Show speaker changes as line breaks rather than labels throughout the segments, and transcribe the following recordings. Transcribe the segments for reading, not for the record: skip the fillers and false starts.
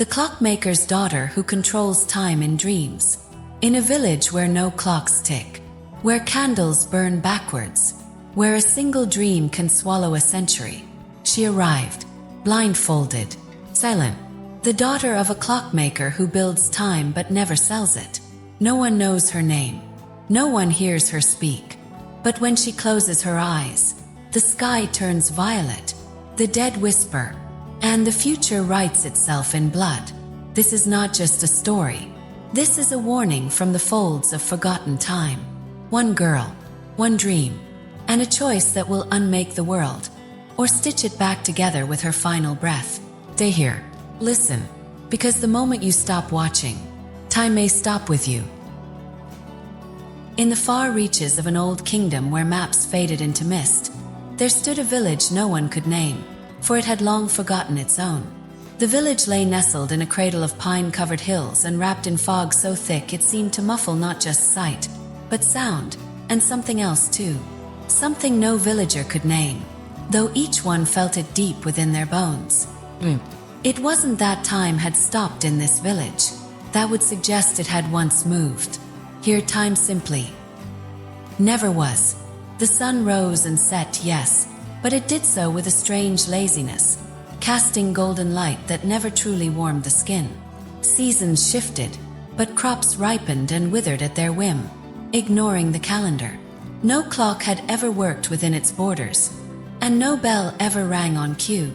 the clockmaker's daughter who controls time in dreams. In a village where no clocks tick, where candles burn backwards, where a single dream can swallow a century, she arrived, blindfolded, silent, the daughter of a clockmaker who builds time but never sells it. No one knows her name. No one hears her speak. But when she closes her eyes, the sky turns violet, the dead whisper, and the future writes itself in blood. This is not just a story. This is a warning from the folds of forgotten time. One girl, one dream, and a choice that will unmake the world, or stitch it back together with her final breath. Stay here. Listen, because the moment you stop watching, time may stop with you. In the far reaches of an old kingdom where maps faded into mist, there stood a village no one could name, for it had long forgotten its own. The village lay nestled in a cradle of pine-covered hills and wrapped in fog so thick it seemed to muffle not just sight, but sound, and something else too. Something no villager could name, though each one felt it deep within their bones. It wasn't that time had stopped in this village. That would suggest it had once moved. Here time simply never was. The sun rose and set, yes, but it did so with a strange laziness, casting golden light that never truly warmed the skin. Seasons shifted, but crops ripened and withered at their whim, ignoring the calendar. No clock had ever worked within its borders, and no bell ever rang on cue.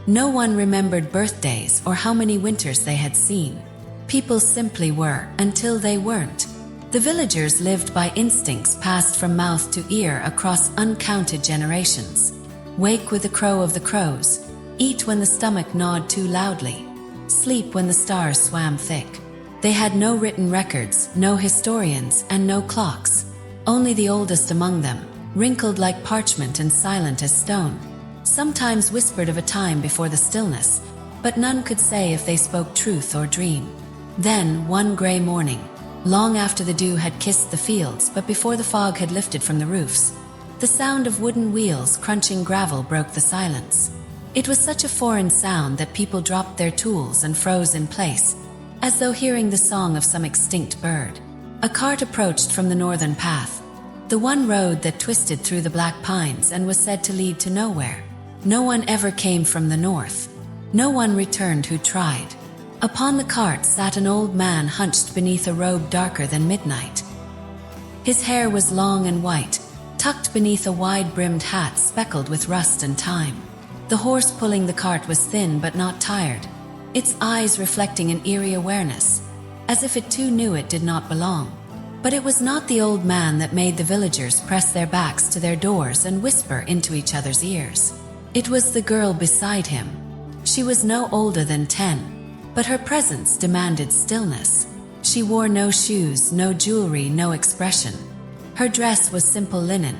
No one remembered birthdays or how many winters they had seen. People simply were, until they weren't. The villagers lived by instincts passed from mouth to ear across uncounted generations. Wake with the crow of the crows, eat when the stomach gnawed too loudly, sleep when the stars swam thick. They had no written records, no historians, and no clocks. Only the oldest among them, wrinkled like parchment and silent as stone, sometimes whispered of a time before the stillness, but none could say if they spoke truth or dream. Then, one gray morning, long after the dew had kissed the fields but before the fog had lifted from the roofs, the sound of wooden wheels crunching gravel broke the silence. It was such a foreign sound that people dropped their tools and froze in place, as though hearing the song of some extinct bird. A cart approached from the northern path, the one road that twisted through the black pines and was said to lead to nowhere. No one ever came from the north. No one returned who tried. Upon the cart sat an old man hunched beneath a robe darker than midnight. His hair was long and white, tucked beneath a wide-brimmed hat speckled with rust and time. The horse pulling the cart was thin but not tired, its eyes reflecting an eerie awareness, as if it too knew it did not belong. But it was not the old man that made the villagers press their backs to their doors and whisper into each other's ears. It was the girl beside him. She was no older than 10, but her presence demanded stillness. She wore no shoes, no jewelry, no expression. Her dress was simple linen,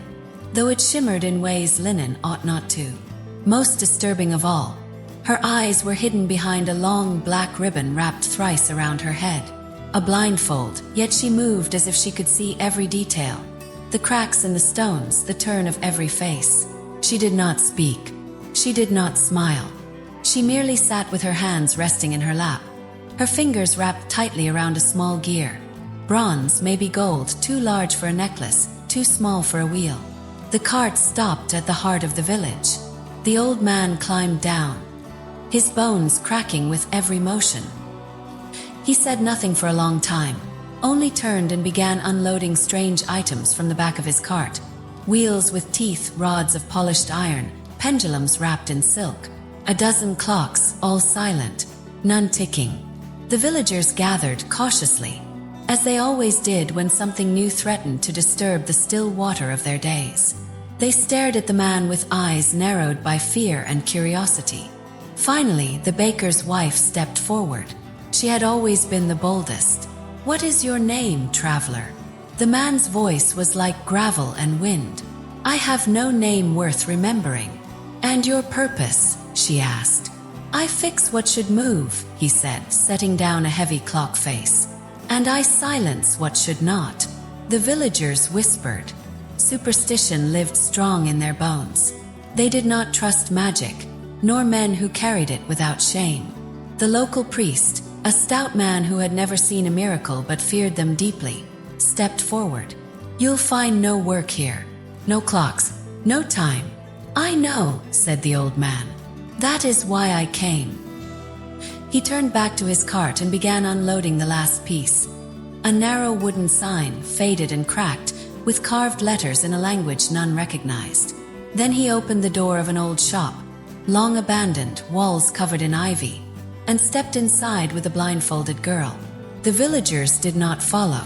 though it shimmered in ways linen ought not to. Most disturbing of all, her eyes were hidden behind a long black ribbon wrapped thrice around her head. A blindfold, yet she moved as if she could see every detail. The cracks in the stones, the turn of every face. She did not speak. She did not smile. She merely sat with her hands resting in her lap, her fingers wrapped tightly around a small gear. Bronze, maybe gold, too large for a necklace, too small for a wheel. The cart stopped at the heart of the village. The old man climbed down, his bones cracking with every motion. He said nothing for a long time, only turned and began unloading strange items from the back of his cart. Wheels with teeth, rods of polished iron, pendulums wrapped in silk. A dozen clocks, all silent, none ticking. The villagers gathered cautiously, as they always did when something new threatened to disturb the still water of their days. They stared at the man with eyes narrowed by fear and curiosity. Finally, the baker's wife stepped forward. She had always been the boldest. "What is your name, traveler?" The man's voice was like gravel and wind. "I have no name worth remembering." "And your purpose?" she asked. "I fix what should move," he said, setting down a heavy clock face. "And I silence what should not." The villagers whispered. Superstition lived strong in their bones. They did not trust magic, nor men who carried it without shame. The local priest, a stout man who had never seen a miracle but feared them deeply, stepped forward. "You'll find no work here. No clocks, no time." "I know," said the old man. "That is why I came." He turned back to his cart and began unloading the last piece. A narrow wooden sign, faded and cracked, with carved letters in a language none recognized. Then he opened the door of an old shop, long abandoned, walls covered in ivy, and stepped inside with a blindfolded girl. The villagers did not follow.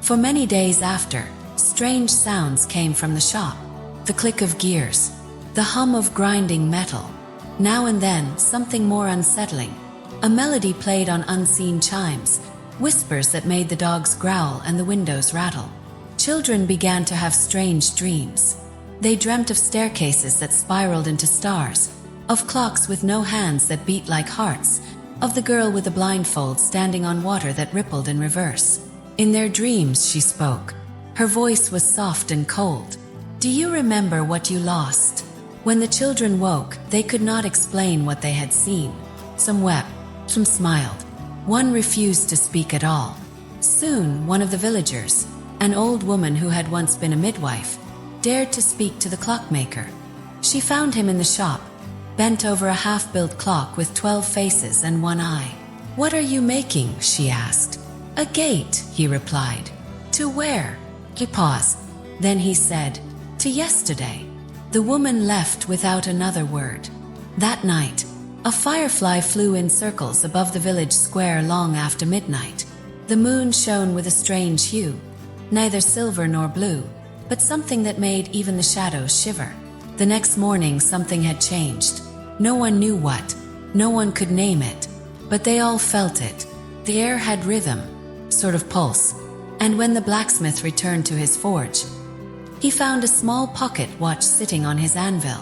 For many days after, strange sounds came from the shop. The click of gears, the hum of grinding metal. Now and then, something more unsettling. A melody played on unseen chimes, whispers that made the dogs growl and the windows rattle. Children began to have strange dreams. They dreamt of staircases that spiraled into stars, of clocks with no hands that beat like hearts, of the girl with the blindfold standing on water that rippled in reverse. In their dreams, she spoke. Her voice was soft and cold. "Do you remember what you lost?" When the children woke, they could not explain what they had seen. Some wept, some smiled. One refused to speak at all. Soon, one of the villagers, an old woman who had once been a midwife, dared to speak to the clockmaker. She found him in the shop, bent over a half-built clock with 12 faces and one eye. "What are you making?" she asked. "A gate," he replied. "To where?" He paused. Then he said, "To yesterday." The woman left without another word. That night, a firefly flew in circles above the village square long after midnight. The moon shone with a strange hue, neither silver nor blue, but something that made even the shadows shiver. The next morning something had changed. No one knew what, no one could name it, but they all felt it. The air had rhythm, sort of pulse, and when the blacksmith returned to his forge, he found a small pocket watch sitting on his anvil.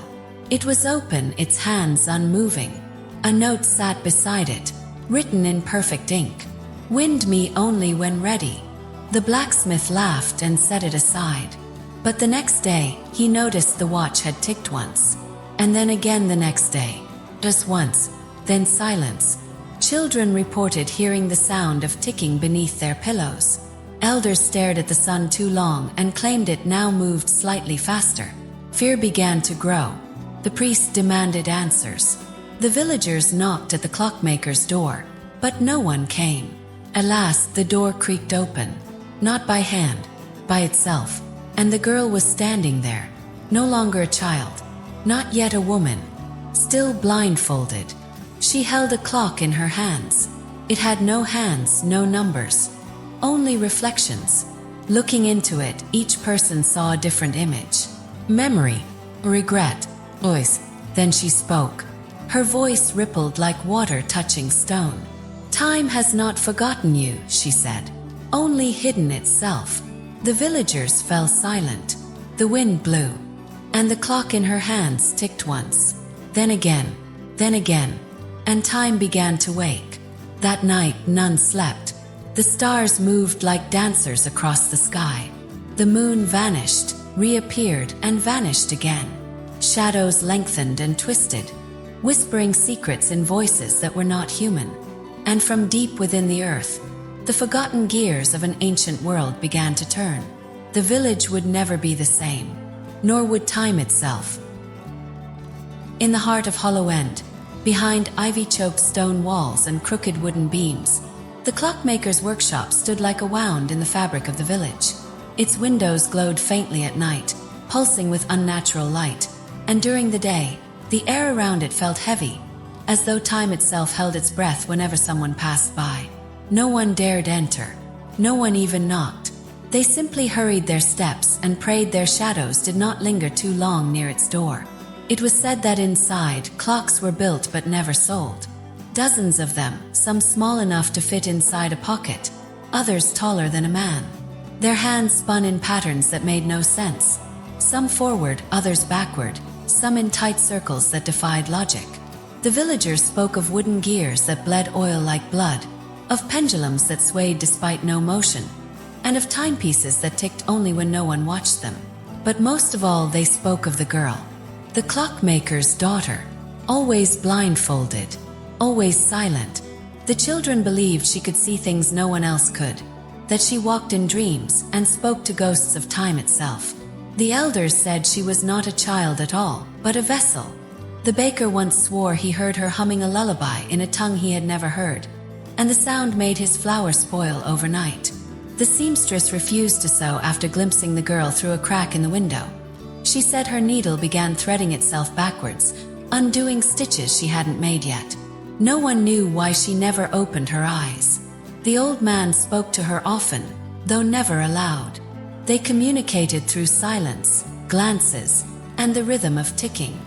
It was open, its hands unmoving. A note sat beside it, written in perfect ink. "Wind me only when ready." The blacksmith laughed and set it aside. But the next day, he noticed the watch had ticked once. And then again the next day. Just once, then silence. Children reported hearing the sound of ticking beneath their pillows. Elders stared at the sun too long and claimed it now moved slightly faster. Fear began to grow. The priest demanded answers. The villagers knocked at the clockmaker's door, but no one came. At last, the door creaked open, not by hand, by itself, and the girl was standing there, no longer a child, not yet a woman, still blindfolded. She held a clock in her hands. It had no hands, no numbers, only reflections. Looking into it, each person saw a different image. Memory, regret, voice. Then she spoke. Her voice rippled like water touching stone. "Time has not forgotten you," she said, "only hidden itself." The villagers fell silent. The wind blew, and the clock in her hands ticked once, then again, and time began to wake. That night none slept. The stars moved like dancers across the sky. The moon vanished, reappeared, and vanished again. Shadows lengthened and twisted, whispering secrets in voices that were not human. And from deep within the earth, the forgotten gears of an ancient world began to turn. The village would never be the same, nor would time itself. In the heart of Hollow End, behind ivy-choked stone walls and crooked wooden beams, the clockmaker's workshop stood like a wound in the fabric of the village. Its windows glowed faintly at night, pulsing with unnatural light, and during the day, the air around it felt heavy, as though time itself held its breath whenever someone passed by. No one dared enter. No one even knocked. They simply hurried their steps and prayed their shadows did not linger too long near its door. It was said that inside, clocks were built but never sold. Dozens of them, some small enough to fit inside a pocket, others taller than a man. Their hands spun in patterns that made no sense. Some forward, others backward, some in tight circles that defied logic. The villagers spoke of wooden gears that bled oil like blood, of pendulums that swayed despite no motion, and of timepieces that ticked only when no one watched them. But most of all, they spoke of the girl, the clockmaker's daughter, always blindfolded, always silent, The children believed she could see things no one else could, that she walked in dreams and spoke to ghosts of time itself. The elders said she was not a child at all, but a vessel. The baker once swore he heard her humming a lullaby in a tongue he had never heard, and the sound made his flour spoil overnight. The seamstress refused to sew after glimpsing the girl through a crack in the window. She said her needle began threading itself backwards, undoing stitches she hadn't made yet. No one knew why she never opened her eyes. The old man spoke to her often, though never aloud. They communicated through silence, glances, and the rhythm of ticking.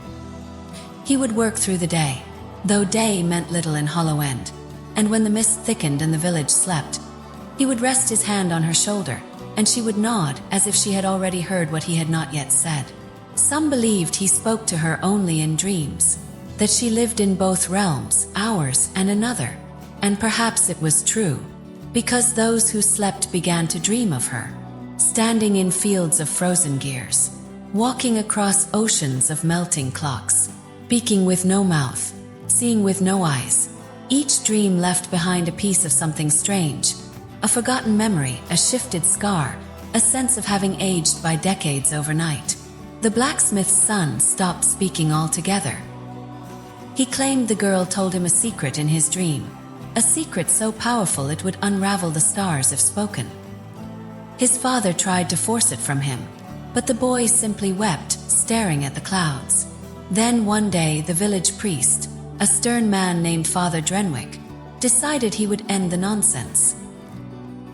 He would work through the day, though day meant little in Hollow End, and when the mist thickened and the village slept, he would rest his hand on her shoulder, and she would nod as if she had already heard what he had not yet said. Some believed he spoke to her only in dreams, that she lived in both realms, ours and another. And perhaps it was true, because those who slept began to dream of her, standing in fields of frozen gears, walking across oceans of melting clocks, speaking with no mouth, seeing with no eyes. Each dream left behind a piece of something strange, a forgotten memory, a shifted scar, a sense of having aged by decades overnight. The blacksmith's son stopped speaking altogether. He claimed the girl told him a secret in his dream, a secret so powerful it would unravel the stars if spoken. His father tried to force it from him, but the boy simply wept, staring at the clouds. Then one day the village priest, a stern man named Father Drenwick, decided he would end the nonsense.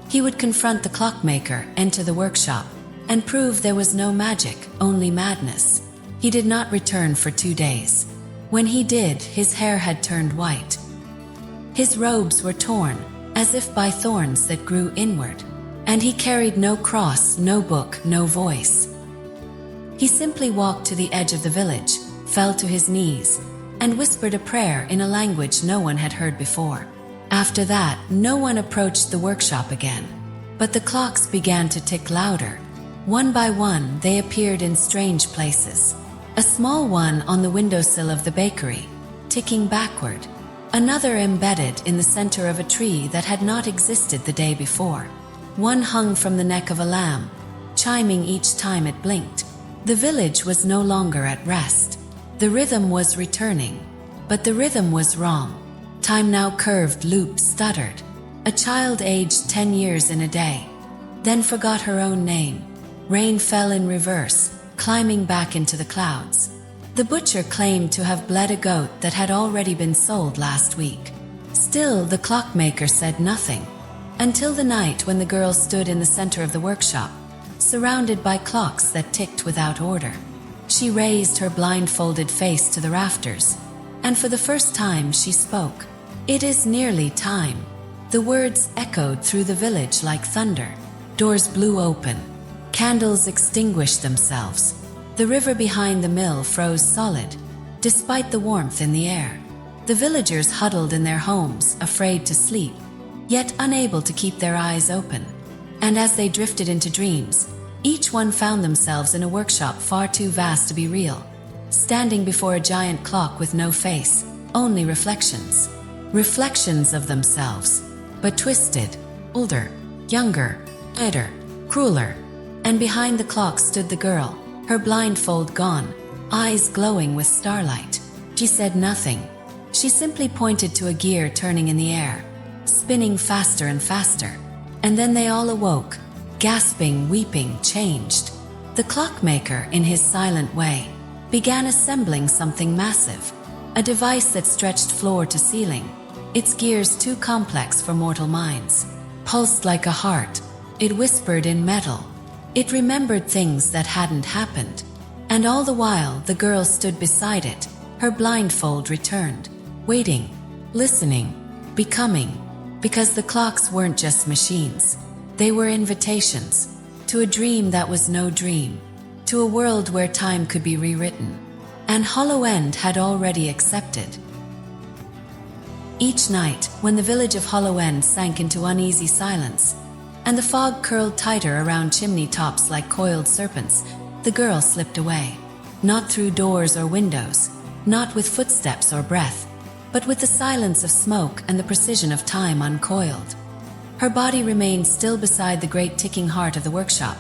He would confront the clockmaker, enter the workshop, and prove there was no magic, only madness. He did not return for 2 days. When he did, his hair had turned white. His robes were torn, as if by thorns that grew inward, and he carried no cross, no book, no voice. He simply walked to the edge of the village, fell to his knees, and whispered a prayer in a language no one had heard before. After that, no one approached the workshop again, but the clocks began to tick louder. One by one, they appeared in strange places. A small one on the windowsill of the bakery, ticking backward. Another embedded in the center of a tree that had not existed the day before. One hung from the neck of a lamb, chiming each time it blinked. The village was no longer at rest. The rhythm was returning, but the rhythm was wrong. Time now curved, looped, stuttered. A child aged 10 years in a day, then forgot her own name. Rain fell in reverse, climbing back into the clouds. The butcher claimed to have bled a goat that had already been sold last week. Still, the clockmaker said nothing, until the night when the girl stood in the center of the workshop, surrounded by clocks that ticked without order. She raised her blindfolded face to the rafters, and for the first time she spoke. "It is nearly time." The words echoed through the village like thunder. Doors blew open. Candles extinguished themselves. The river behind the mill froze solid, despite the warmth in the air. The villagers huddled in their homes, afraid to sleep, yet unable to keep their eyes open. And as they drifted into dreams, each one found themselves in a workshop far too vast to be real, standing before a giant clock with no face, only reflections. Reflections of themselves, but twisted, older, younger, bitter, crueler. And behind the clock stood the girl, her blindfold gone, eyes glowing with starlight. She said nothing. She simply pointed to a gear turning in the air, spinning faster and faster. And then they all awoke, gasping, weeping, changed. The clockmaker, in his silent way, began assembling something massive, a device that stretched floor to ceiling, its gears too complex for mortal minds. Pulsed like a heart, it whispered in metal. It remembered things that hadn't happened. And all the while, the girl stood beside it, her blindfold returned, waiting, listening, becoming, because the clocks weren't just machines. They were invitations to a dream that was no dream, to a world where time could be rewritten. And Hollow End had already accepted. Each night, when the village of Hollow End sank into uneasy silence, and the fog curled tighter around chimney tops like coiled serpents, the girl slipped away. Not through doors or windows, not with footsteps or breath, but with the silence of smoke and the precision of time uncoiled. Her body remained still beside the great ticking heart of the workshop,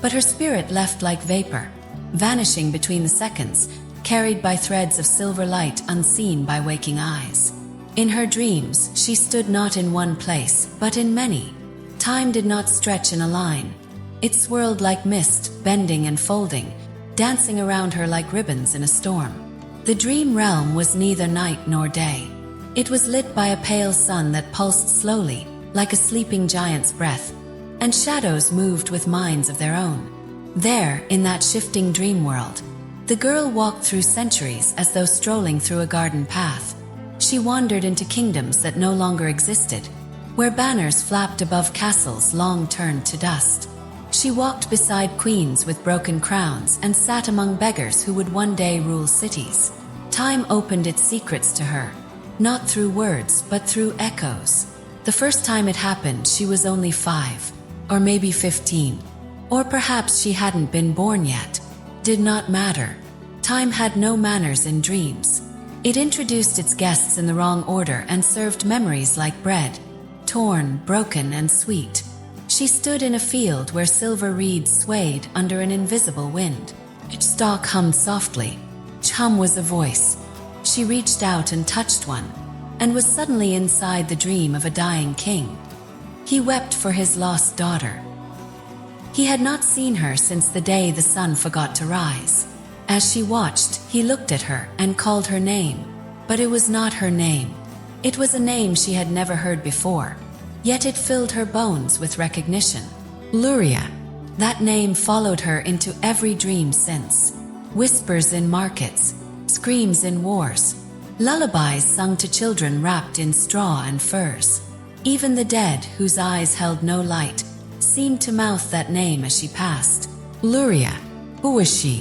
but her spirit left like vapor, vanishing between the seconds, carried by threads of silver light unseen by waking eyes. In her dreams, she stood not in one place, but in many. Time did not stretch in a line. It swirled like mist, bending and folding, dancing around her like ribbons in a storm. The dream realm was neither night nor day. It was lit by a pale sun that pulsed slowly, like a sleeping giant's breath, and shadows moved with minds of their own. There, in that shifting dream world, the girl walked through centuries as though strolling through a garden path. She wandered into kingdoms that no longer existed, where banners flapped above castles long turned to dust. She walked beside queens with broken crowns and sat among beggars who would one day rule cities. Time opened its secrets to her, not through words but through echoes. The first time it happened, she was only 5, or maybe 15, or perhaps she hadn't been born yet. Did not matter. Time had no manners in dreams. It introduced its guests in the wrong order and served memories like bread, torn, broken, and sweet. She stood in a field where silver reeds swayed under an invisible wind. Each stalk hummed softly. Each hum was a voice. She reached out and touched one, and was suddenly inside the dream of a dying king. He wept for his lost daughter. He had not seen her since the day the sun forgot to rise. As she watched, he looked at her and called her name. But it was not her name. It was a name she had never heard before. Yet it filled her bones with recognition. Luria. That name followed her into every dream since. Whispers in markets, screams in wars, lullabies sung to children wrapped in straw and furs. Even the dead, whose eyes held no light, seemed to mouth that name as she passed. Luria. Who was she?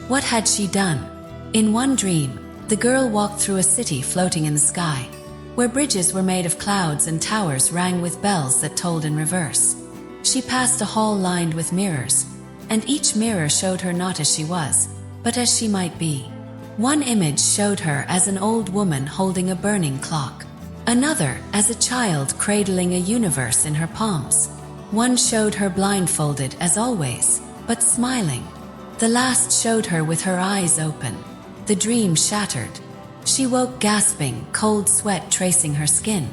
What had she done? In one dream, the girl walked through a city floating in the sky, where bridges were made of clouds and towers rang with bells that tolled in reverse. She passed a hall lined with mirrors, and each mirror showed her not as she was, but as she might be. One image showed her as an old woman holding a burning clock, another as a child cradling a universe in her palms. One showed her blindfolded as always, but smiling. The last showed her with her eyes open. The dream shattered. She woke gasping, cold sweat tracing her skin.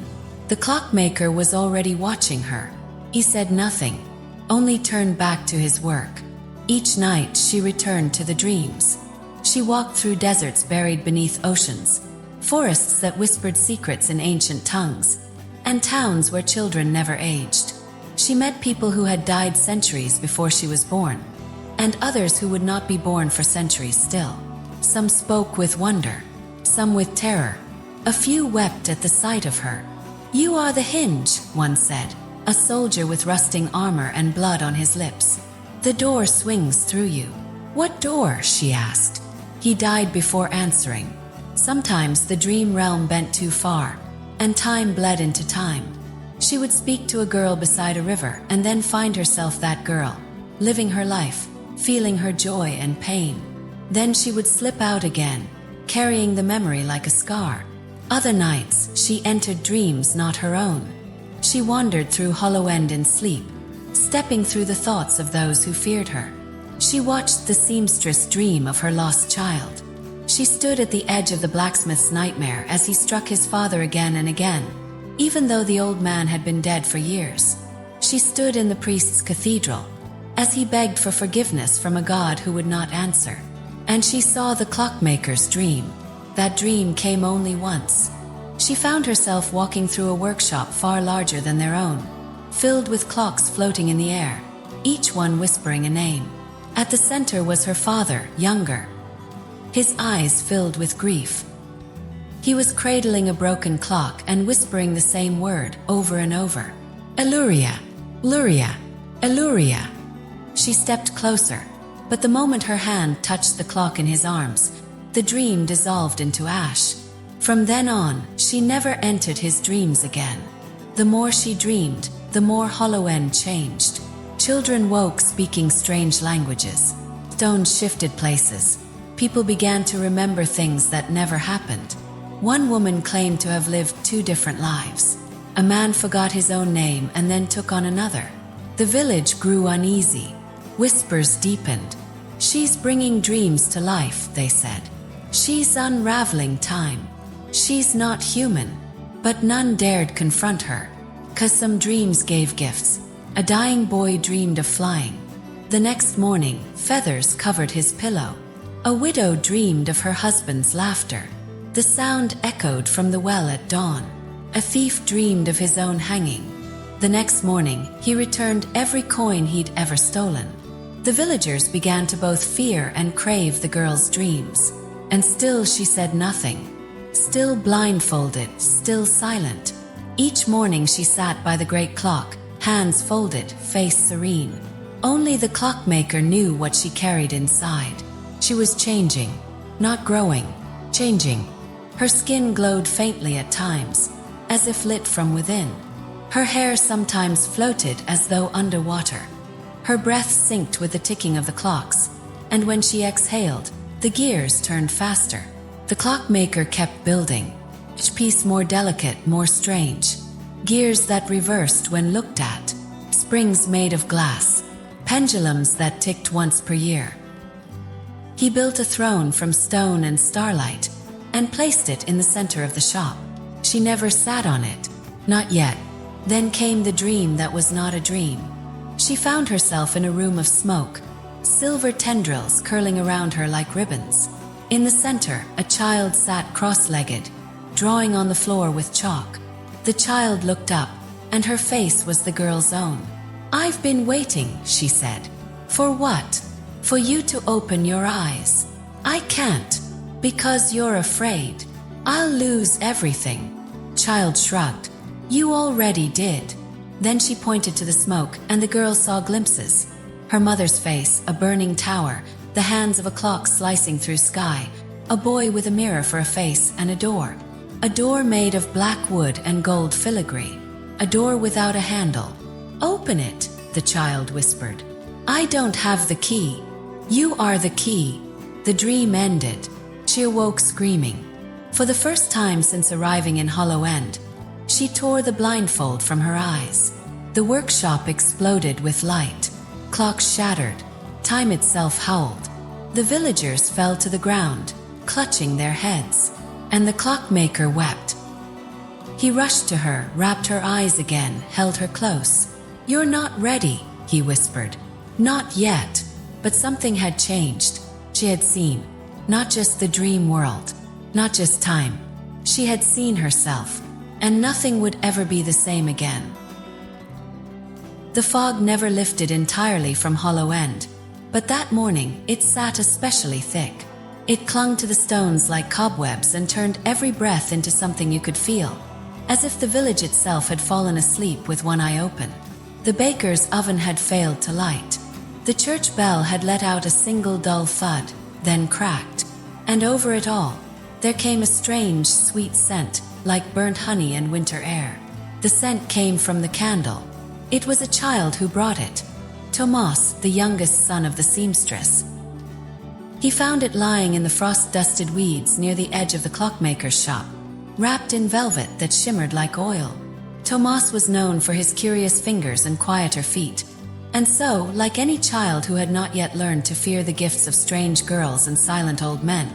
The clockmaker was already watching her. He said nothing, only turned back to his work. Each night she returned to the dreams. She walked through deserts buried beneath oceans, forests that whispered secrets in ancient tongues, and towns where children never aged. She met people who had died centuries before she was born, and others who would not be born for centuries still. Some spoke with wonder, some with terror. A few wept at the sight of her. "You are the hinge," one said, a soldier with rusting armor and blood on his lips. "The door swings through you." "What door?" she asked. He died before answering. Sometimes the dream realm bent too far, and time bled into time. She would speak to a girl beside a river and then find herself that girl, living her life, feeling her joy and pain. Then she would slip out again, carrying the memory like a scar. Other nights, she entered dreams not her own. She wandered through hollow end in sleep, stepping through the thoughts of those who feared her. She watched the seamstress dream of her lost child. She stood at the edge of the blacksmith's nightmare as he struck his father again and again, even though the old man had been dead for years. She stood in the priest's cathedral, as he begged for forgiveness from a god who would not answer. And she saw the clockmaker's dream. That dream came only once. She found herself walking through a workshop far larger than their own, filled with clocks floating in the air, each one whispering a name. At the center was her father, younger, his eyes filled with grief. He was cradling a broken clock and whispering the same word over and over. "Eluria, Luria, Eluria." She stepped closer, but the moment her hand touched the clock in his arms, the dream dissolved into ash. From then on, she never entered his dreams again. The more she dreamed, the more hollow end changed. Children woke speaking strange languages. Stones shifted places. People began to remember things that never happened. One woman claimed to have lived 2 different lives. A man forgot his own name and then took on another. The village grew uneasy. Whispers deepened. She's bringing dreams to life, they said. She's unraveling time. She's not human. But none dared confront her. 'Cause some dreams gave gifts. A dying boy dreamed of flying. The next morning, feathers covered his pillow. A widow dreamed of her husband's laughter. The sound echoed from the well at dawn. A thief dreamed of his own hanging. The next morning, he returned every coin he'd ever stolen. The villagers began to both fear and crave the girl's dreams. And still she said nothing. Still blindfolded, still silent. Each morning she sat by the great clock, hands folded, face serene. Only the clockmaker knew what she carried inside. She was changing, not growing, changing. Her skin glowed faintly at times, as if lit from within. Her hair sometimes floated as though underwater. Her breath synced with the ticking of the clocks, and when she exhaled, the gears turned faster. The clockmaker kept building, each piece more delicate, more strange. Gears that reversed when looked at, springs made of glass, pendulums that ticked once per year. He built a throne from stone and starlight, and placed it in the center of the shop. She never sat on it, not yet. Then came the dream that was not a dream. She found herself in a room of smoke, silver tendrils curling around her like ribbons. In the center, a child sat cross-legged, drawing on the floor with chalk. The child looked up, and her face was the girl's own. "I've been waiting," she said. "For what? For you to open your eyes. I can't, because you're afraid. I'll lose everything." Child shrugged. "You already did." Then she pointed to the smoke, and the girl saw glimpses. Her mother's face, a burning tower, the hands of a clock slicing through sky, a boy with a mirror for a face, and a door. A door made of black wood and gold filigree. A door without a handle. "Open it," the child whispered. "I don't have the key. You are the key." The dream ended. She awoke screaming. For the first time since arriving in Hollow End, she tore the blindfold from her eyes. The workshop exploded with light. Clocks shattered. Time itself howled. The villagers fell to the ground, clutching their heads. And the clockmaker wept. He rushed to her, wrapped her eyes again, held her close. "You're not ready," he whispered. "Not yet." But something had changed. She had seen, not just the dream world, not just time. She had seen herself, and nothing would ever be the same again. The fog never lifted entirely from Hollow End, but that morning it sat especially thick. It clung to the stones like cobwebs and turned every breath into something you could feel, as if the village itself had fallen asleep with one eye open. The baker's oven had failed to light. The church bell had let out a single dull thud, then cracked. And over it all, there came a strange, sweet scent, like burnt honey and winter air. The scent came from the candle. It was a child who brought it. Tomas, the youngest son of the seamstress. He found it lying in the frost-dusted weeds near the edge of the clockmaker's shop, wrapped in velvet that shimmered like oil. Tomas was known for his curious fingers and quieter feet. And so, like any child who had not yet learned to fear the gifts of strange girls and silent old men,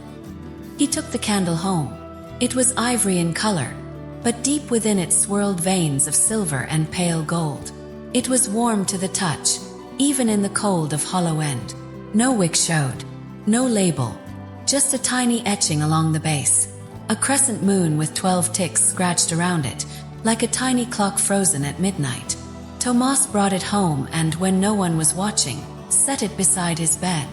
he took the candle home. It was ivory in color, but deep within it swirled veins of silver and pale gold. It was warm to the touch, even in the cold of Hollow End. No wick showed, no label, just a tiny etching along the base. A crescent moon with 12 ticks scratched around it, like a tiny clock frozen at midnight. Tomas brought it home and, when no one was watching, set it beside his bed.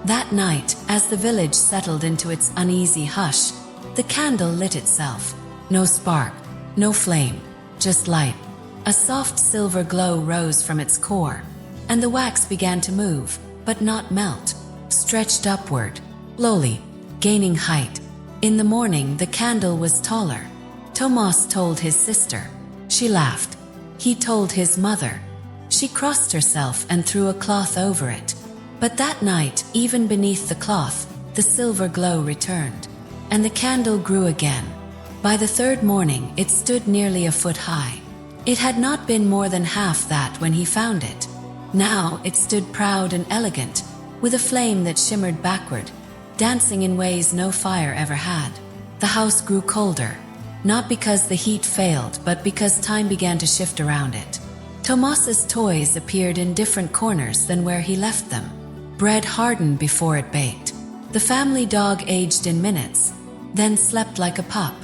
That night, as the village settled into its uneasy hush, the candle lit itself. No spark, no flame, just light. A soft silver glow rose from its core, and the wax began to move, but not melt, stretched upward, slowly, gaining height. In the morning, the candle was taller. Tomas told his sister. She laughed. He told his mother. She crossed herself and threw a cloth over it. But that night, even beneath the cloth, the silver glow returned. And the candle grew again, By the third morning, it stood nearly a foot high. It had not been more than half that when he found it. Now it stood proud and elegant, with a flame that shimmered backward, dancing in ways no fire ever had. The house grew colder, not because the heat failed, but because time began to shift around it. Tomas's toys appeared in different corners than where he left them. Bread hardened before it baked. The family dog aged in minutes, then slept like a pup.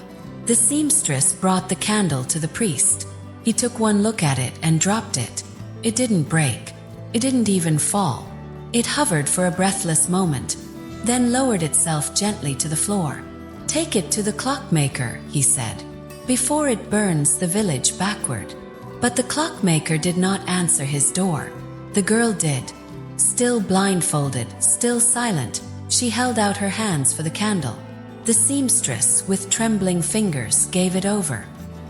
The seamstress brought the candle to the priest. He took one look at it and dropped it. It didn't break. It didn't even fall. It hovered for a breathless moment, then lowered itself gently to the floor. "Take it to the clockmaker," he said, "before it burns the village backward." But the clockmaker did not answer his door. The girl did. Still blindfolded, still silent, she held out her hands for the candle. The seamstress, with trembling fingers, gave it over.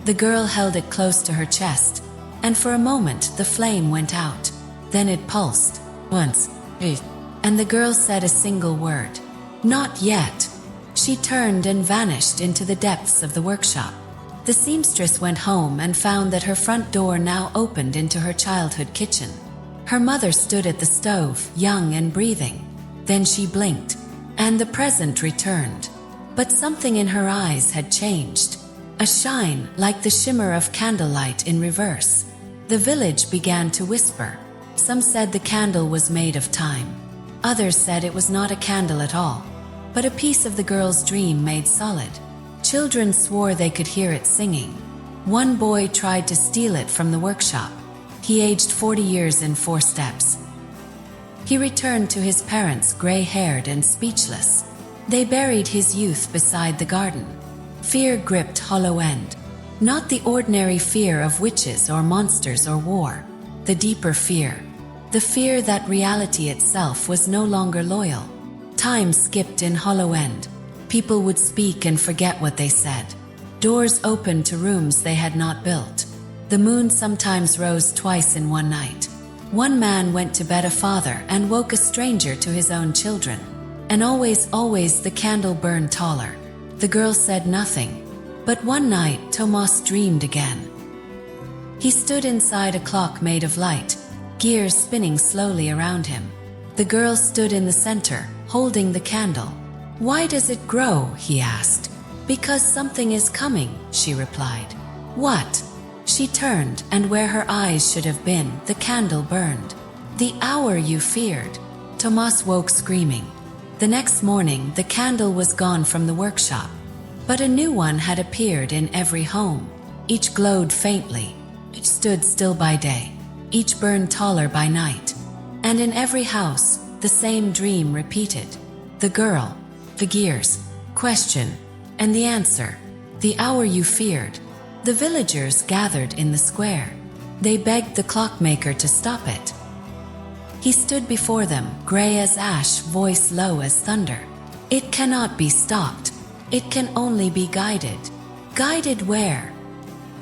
The girl held it close to her chest, and for a moment the flame went out. Then it pulsed. Once. And the girl said a single word. "Not yet." She turned and vanished into the depths of the workshop. The seamstress went home and found that her front door now opened into her childhood kitchen. Her mother stood at the stove, young and breathing. Then she blinked, and the present returned. But something in her eyes had changed. A shine, like the shimmer of candlelight in reverse. The village began to whisper. Some said the candle was made of time. Others said it was not a candle at all, but a piece of the girl's dream made solid. Children swore they could hear it singing. One boy tried to steal it from the workshop. He aged 40 years in 4 steps. He returned to his parents gray-haired and speechless. They buried his youth beside the garden. Fear gripped Hollow End. Not the ordinary fear of witches or monsters or war. The deeper fear. The fear that reality itself was no longer loyal. Time skipped in Hollow End. People would speak and forget what they said. Doors opened to rooms they had not built. The moon sometimes rose twice in one night. One man went to bed a father and woke a stranger to his own children. And always the candle burned taller. The girl said nothing. But one night Tomas dreamed again. He stood inside a clock made of light, gears spinning slowly around him. The girl stood in the center, holding the candle. "Why does it grow?" he asked. "Because something is coming," she replied. "What?" She turned, and where her eyes should have been, the candle burned. "The hour you feared." Tomas woke screaming. The next morning, the candle was gone from the workshop, but a new one had appeared in every home. Each glowed faintly. Each stood still by day. Each burned taller by night. And in every house, the same dream repeated. The girl, the gears, question, and the answer. The hour you feared. The villagers gathered in the square. They begged the clockmaker to stop it. He stood before them, gray as ash, voice low as thunder. "It cannot be stopped. It can only be guided." "Guided where?"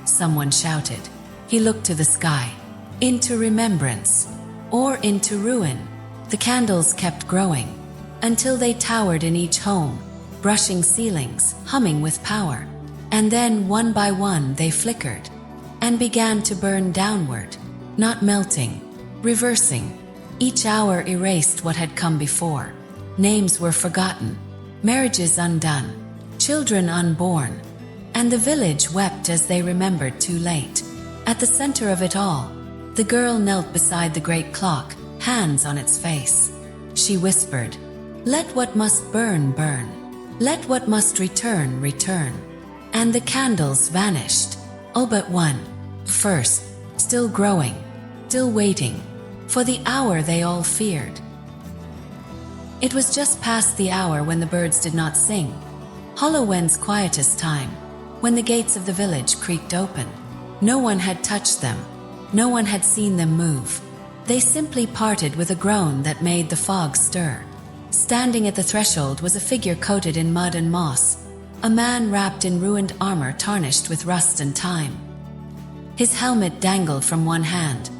someone shouted. He looked to the sky. "Into remembrance. Or into ruin." The candles kept growing, until they towered in each home, brushing ceilings, humming with power. And then, one by one, they flickered, and began to burn downward, not melting, reversing. Each hour erased what had come before. Names were forgotten, marriages undone, children unborn, and the village wept as they remembered too late. At the center of it all, the girl knelt beside the great clock, hands on its face. She whispered, "Let what must burn, burn. Let what must return, return." And the candles vanished, all but one. First, still growing, still waiting, for the hour they all feared. It was just past the hour when the birds did not sing. Hollow End's quietest time, when the gates of the village creaked open. No one had touched them. No one had seen them move. They simply parted with a groan that made the fog stir. Standing at the threshold was a figure coated in mud and moss, a man wrapped in ruined armor tarnished with rust and time. His helmet dangled from one hand.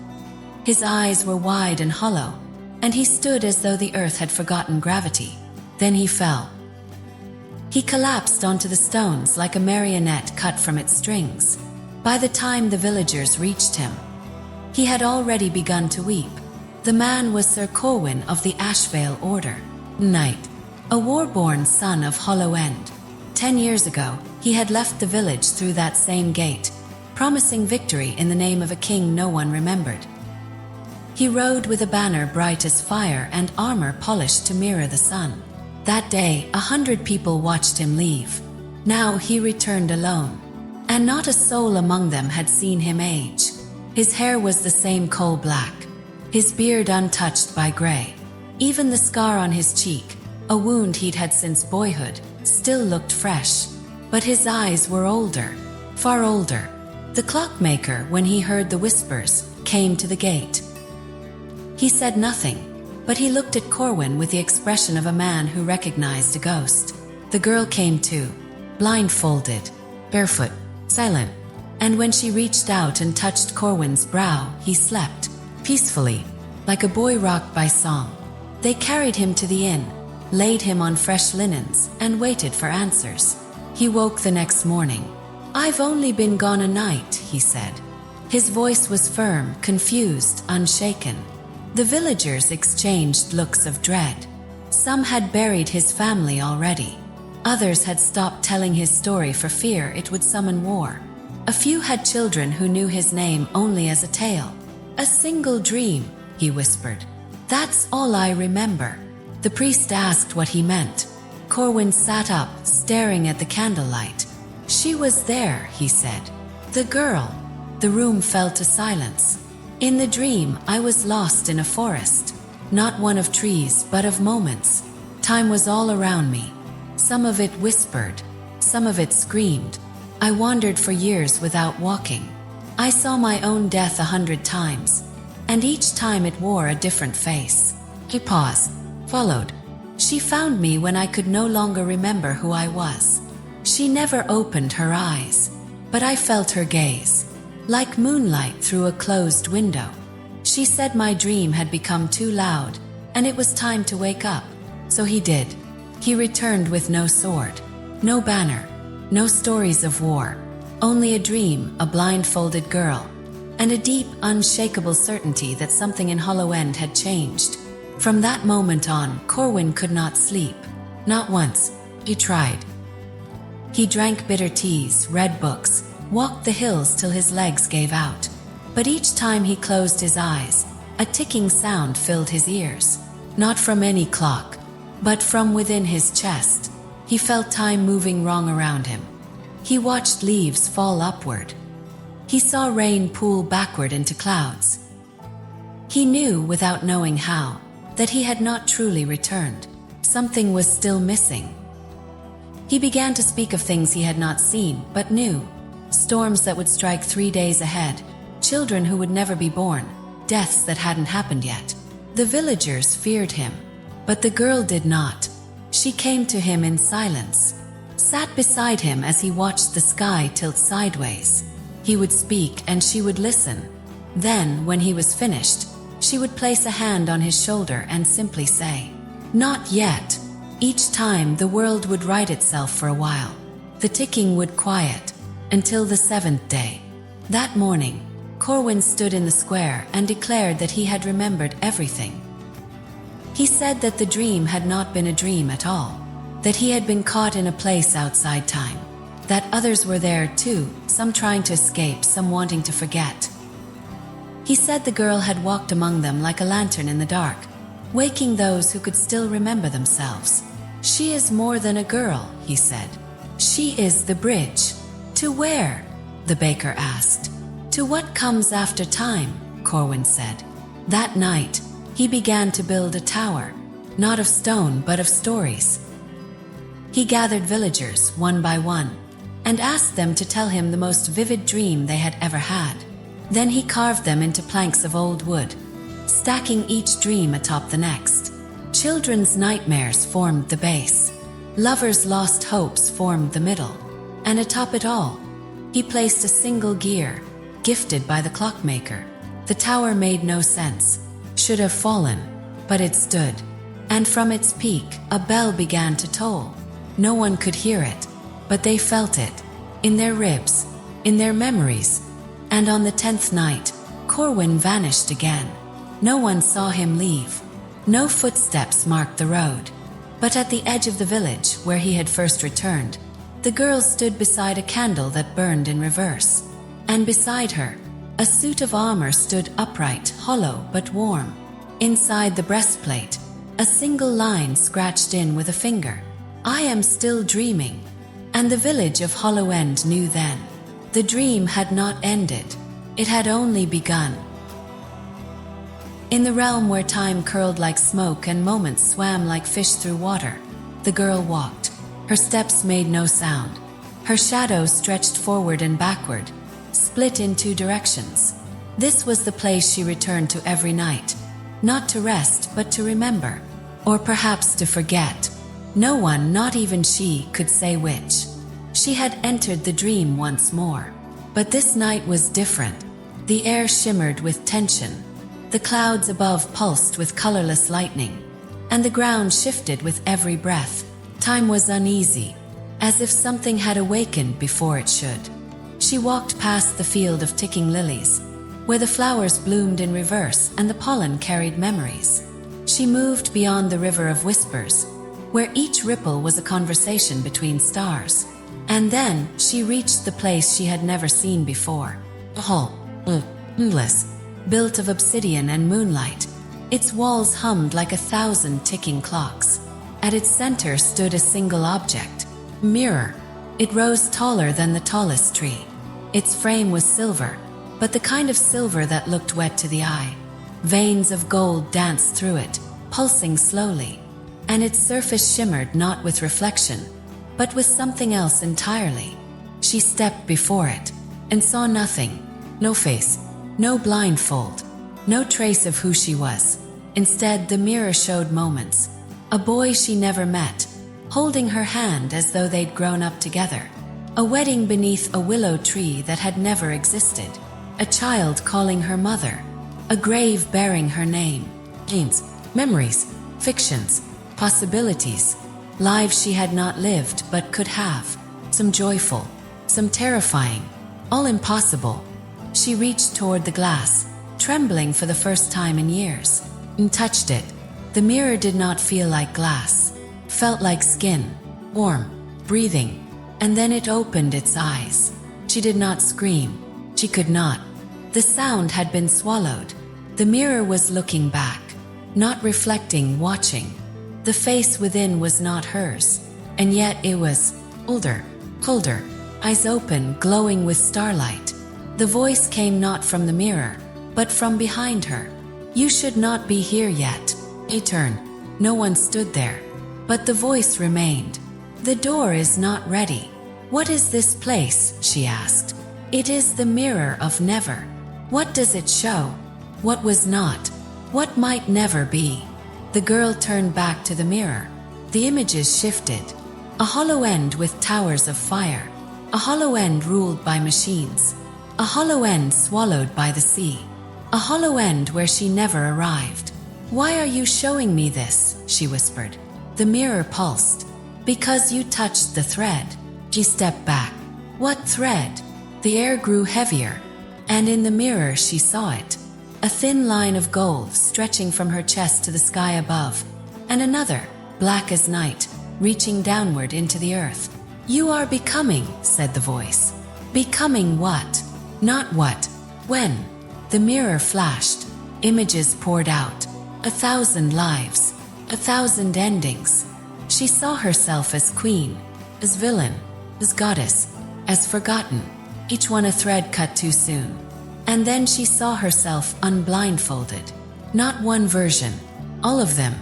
His eyes were wide and hollow, and he stood as though the earth had forgotten gravity. Then he fell. He collapsed onto the stones like a marionette cut from its strings. By the time the villagers reached him, he had already begun to weep. The man was Sir Corwin of the Ashvale Order, Knight, a war-born son of Hollow End. 10 years ago, he had left the village through that same gate, promising victory in the name of a king no one remembered. He rode with a banner bright as fire and armor polished to mirror the sun. That day, 100 people watched him leave. Now he returned alone, and not a soul among them had seen him age. His hair was the same coal black, his beard untouched by gray. Even the scar on his cheek, a wound he'd had since boyhood, still looked fresh. But his eyes were older, far older. The clockmaker, when he heard the whispers, came to the gate. He said nothing, but he looked at Corwin with the expression of a man who recognized a ghost. The girl came too, blindfolded, barefoot, silent, and when she reached out and touched Corwin's brow, he slept, peacefully, like a boy rocked by song. They carried him to the inn, laid him on fresh linens, and waited for answers. He woke the next morning. "I've only been gone a night," he said. His voice was firm, confused, unshaken. The villagers exchanged looks of dread. Some had buried his family already. Others had stopped telling his story for fear it would summon war. A few had children who knew his name only as a tale. "A single dream," he whispered. "That's all I remember." The priest asked what he meant. Corwin sat up, staring at the candlelight. "She was there," he said. "The girl." The room fell to silence. "In the dream, I was lost in a forest. Not one of trees, but of moments. Time was all around me. Some of it whispered, some of it screamed. I wandered for years without walking. I saw my own death 100 times, and each time it wore a different face." He paused, followed. "She found me when I could no longer remember who I was. She never opened her eyes, but I felt her gaze, like moonlight through a closed window. She said my dream had become too loud, and it was time to wake up. So he did. He returned with no sword, no banner, no stories of war, only a dream, a blindfolded girl, and a deep, unshakable certainty that something in Hollow End had changed. From that moment on, Corwin could not sleep. Not once. He tried. He drank bitter teas, read books, walked the hills till his legs gave out. But each time he closed his eyes, a ticking sound filled his ears. Not from any clock, but from within his chest. He felt time moving wrong around him. He watched leaves fall upward. He saw rain pool backward into clouds. He knew, without knowing how, that he had not truly returned. Something was still missing. He began to speak of things he had not seen, but knew. Storms that would strike 3 days ahead, children who would never be born, deaths that hadn't happened yet. The villagers feared him, but the girl did not. She came to him in silence, sat beside him as he watched the sky tilt sideways. He would speak and she would listen. Then, when he was finished, she would place a hand on his shoulder and simply say, "Not yet." Each time, the world would right itself for a while. The ticking would quiet, until the 7th day. That morning, Corwin stood in the square and declared that he had remembered everything. He said that the dream had not been a dream at all, that he had been caught in a place outside time, that others were there too, some trying to escape, some wanting to forget. He said the girl had walked among them like a lantern in the dark, waking those who could still remember themselves. "She is more than a girl," he said. "She is the bridge." "To where?" the baker asked. "To what comes after time," Corwin said. That night, he began to build a tower, not of stone but of stories. He gathered villagers, one by one, and asked them to tell him the most vivid dream they had ever had. Then he carved them into planks of old wood, stacking each dream atop the next. Children's nightmares formed the base. Lovers' lost hopes formed the middle. And atop it all, he placed a single gear, gifted by the clockmaker. The tower made no sense, should have fallen, but it stood. And from its peak, a bell began to toll. No one could hear it, but they felt it, in their ribs, in their memories. And on the 10th night, Corwin vanished again. No one saw him leave. No footsteps marked the road. But at the edge of the village, where he had first returned, the girl stood beside a candle that burned in reverse. And beside her, a suit of armor stood upright, hollow but warm. Inside the breastplate, a single line scratched in with a finger. "I am still dreaming." And the village of Hollow End knew then. The dream had not ended. It had only begun. In the realm where time curled like smoke and moments swam like fish through water, the girl walked. Her steps made no sound. Her shadow stretched forward and backward, split in two directions. This was the place she returned to every night, not to rest but to remember, or perhaps to forget. No one, not even she, could say which. She had entered the dream once more. But this night was different. The air shimmered with tension. The clouds above pulsed with colorless lightning, and the ground shifted with every breath. Time was uneasy, as if something had awakened before it should. She walked past the field of ticking lilies, where the flowers bloomed in reverse and the pollen carried memories. She moved beyond the river of whispers, where each ripple was a conversation between stars. And then she reached the place she had never seen before. A hall, endless, built of obsidian and moonlight. Its walls hummed like 1,000 ticking clocks. At its center stood a single object, a mirror. It rose taller than the tallest tree. Its frame was silver, but the kind of silver that looked wet to the eye. Veins of gold danced through it, pulsing slowly, and its surface shimmered not with reflection, but with something else entirely. She stepped before it, and saw nothing. No face, no blindfold, no trace of who she was. Instead, the mirror showed moments. A boy she never met, holding her hand as though they'd grown up together. A wedding beneath a willow tree that had never existed. A child calling her mother. A grave bearing her name. Dreams, memories, fictions, possibilities. Lives she had not lived but could have. Some joyful, some terrifying, all impossible. She reached toward the glass, trembling for the first time in years, and touched it. The mirror did not feel like glass. Felt like skin, warm, breathing. And then it opened its eyes. She did not scream. She could not. The sound had been swallowed. The mirror was looking back, not reflecting, watching. The face within was not hers, and yet it was older, colder, eyes open, glowing with starlight. The voice came not from the mirror, but from behind her. "You should not be here yet." A turn. No one stood there, but the voice remained. "The door is not ready." "What is this place?" she asked. "It is the mirror of never." "What does it show? What was not? What might never be?" The girl turned back to the mirror. The images shifted. A hollow end with towers of fire. A hollow end ruled by machines. A hollow end swallowed by the sea. A hollow end where she never arrived. "Why are you showing me this?" she whispered. The mirror pulsed. "Because you touched the thread." She stepped back. "What thread?" The air grew heavier, and in the mirror she saw it. A thin line of gold stretching from her chest to the sky above, and another, black as night, reaching downward into the earth. "You are becoming," said the voice. "Becoming what? Not what. When?" The mirror flashed. Images poured out. 1,000 lives. 1,000 endings. She saw herself as queen, as villain, as goddess, as forgotten. Each one a thread cut too soon. And then she saw herself unblindfolded. Not one version. All of them.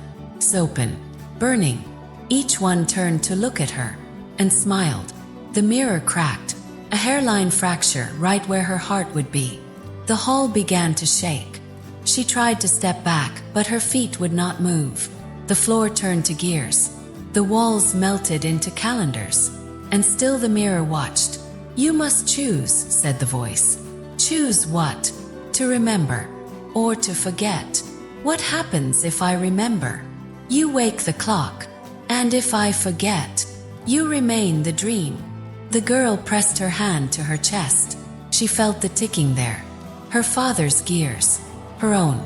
Open. Burning. Each one turned to look at her. And smiled. The mirror cracked. A hairline fracture right where her heart would be. The hall began to shake. She tried to step back, but her feet would not move. The floor turned to gears. The walls melted into calendars. And still the mirror watched. "You must choose," said the voice. "Choose what? To remember, or to forget? What happens if I remember? You wake the clock. And if I forget? You remain the dream. The girl pressed her hand to her chest. She felt the ticking there. Her father's gears. Her own.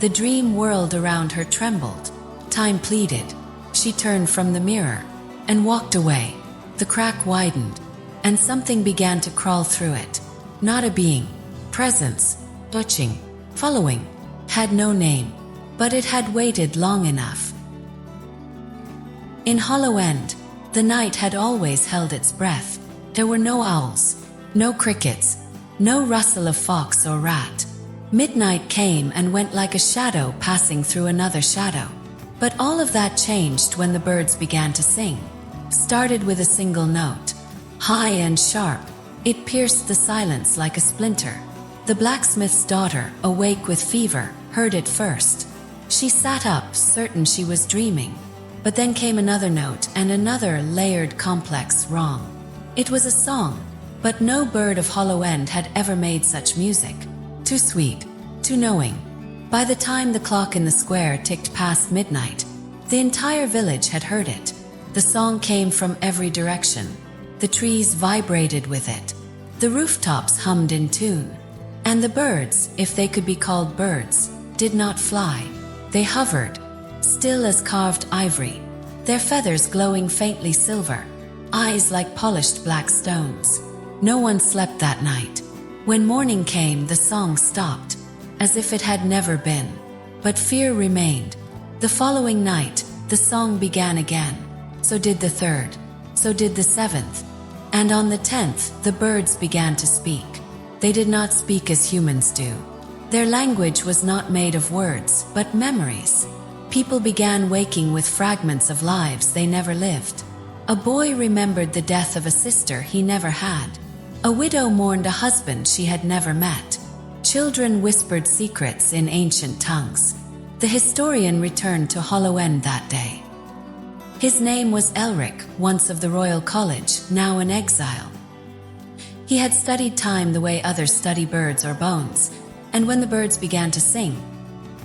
The dream whirled around her, trembled. Time pleaded. She turned from the mirror and walked away. The crack widened, and something began to crawl through it. Not a being. Presence. Touching. Following. Had no name. But it had waited long enough. In Hollow End, the night had always held its breath. There were no owls, no crickets, no rustle of fox or rat. Midnight came and went like a shadow passing through another shadow. But all of that changed when the birds began to sing. Started with a single note. High and sharp, it pierced the silence like a splinter. The blacksmith's daughter, awake with fever, heard it first. She sat up, certain she was dreaming. But then came another note and another, layered, complex, wrong. It was a song, but no bird of Hollow End had ever made such music. Too sweet, too knowing. By the time the clock in the square ticked past midnight, the entire village had heard it. The song came from every direction. The trees vibrated with it. The rooftops hummed in tune. And the birds, if they could be called birds, did not fly. They hovered, still as carved ivory, their feathers glowing faintly silver, eyes like polished black stones. No one slept that night. When morning came, the song stopped, as if it had never been. But fear remained. The following night, the song began again. So did the third. So did the seventh. And on the 10th, the birds began to speak. They did not speak as humans do. Their language was not made of words, but memories. People began waking with fragments of lives they never lived. A boy remembered the death of a sister he never had. A widow mourned a husband she had never met. Children whispered secrets in ancient tongues. The historian returned to Hollow End that day. His name was Elric, once of the Royal College, now in exile. He had studied time the way others study birds or bones, and when the birds began to sing,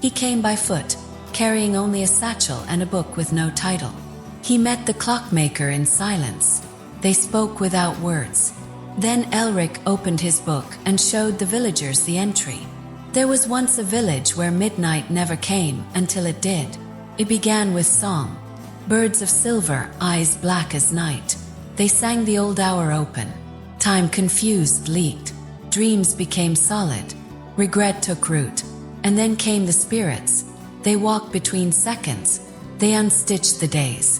he came by foot, carrying only a satchel and a book with no title. He met the Clockmaker in silence. They spoke without words. Then Elric opened his book and showed the villagers the entry. There was once a village where midnight never came until it did. It began with song. Birds of silver, eyes black as night. They sang the old hour open. Time confused leaked. Dreams became solid. Regret took root. And then came the spirits. They walked between seconds. They unstitched the days.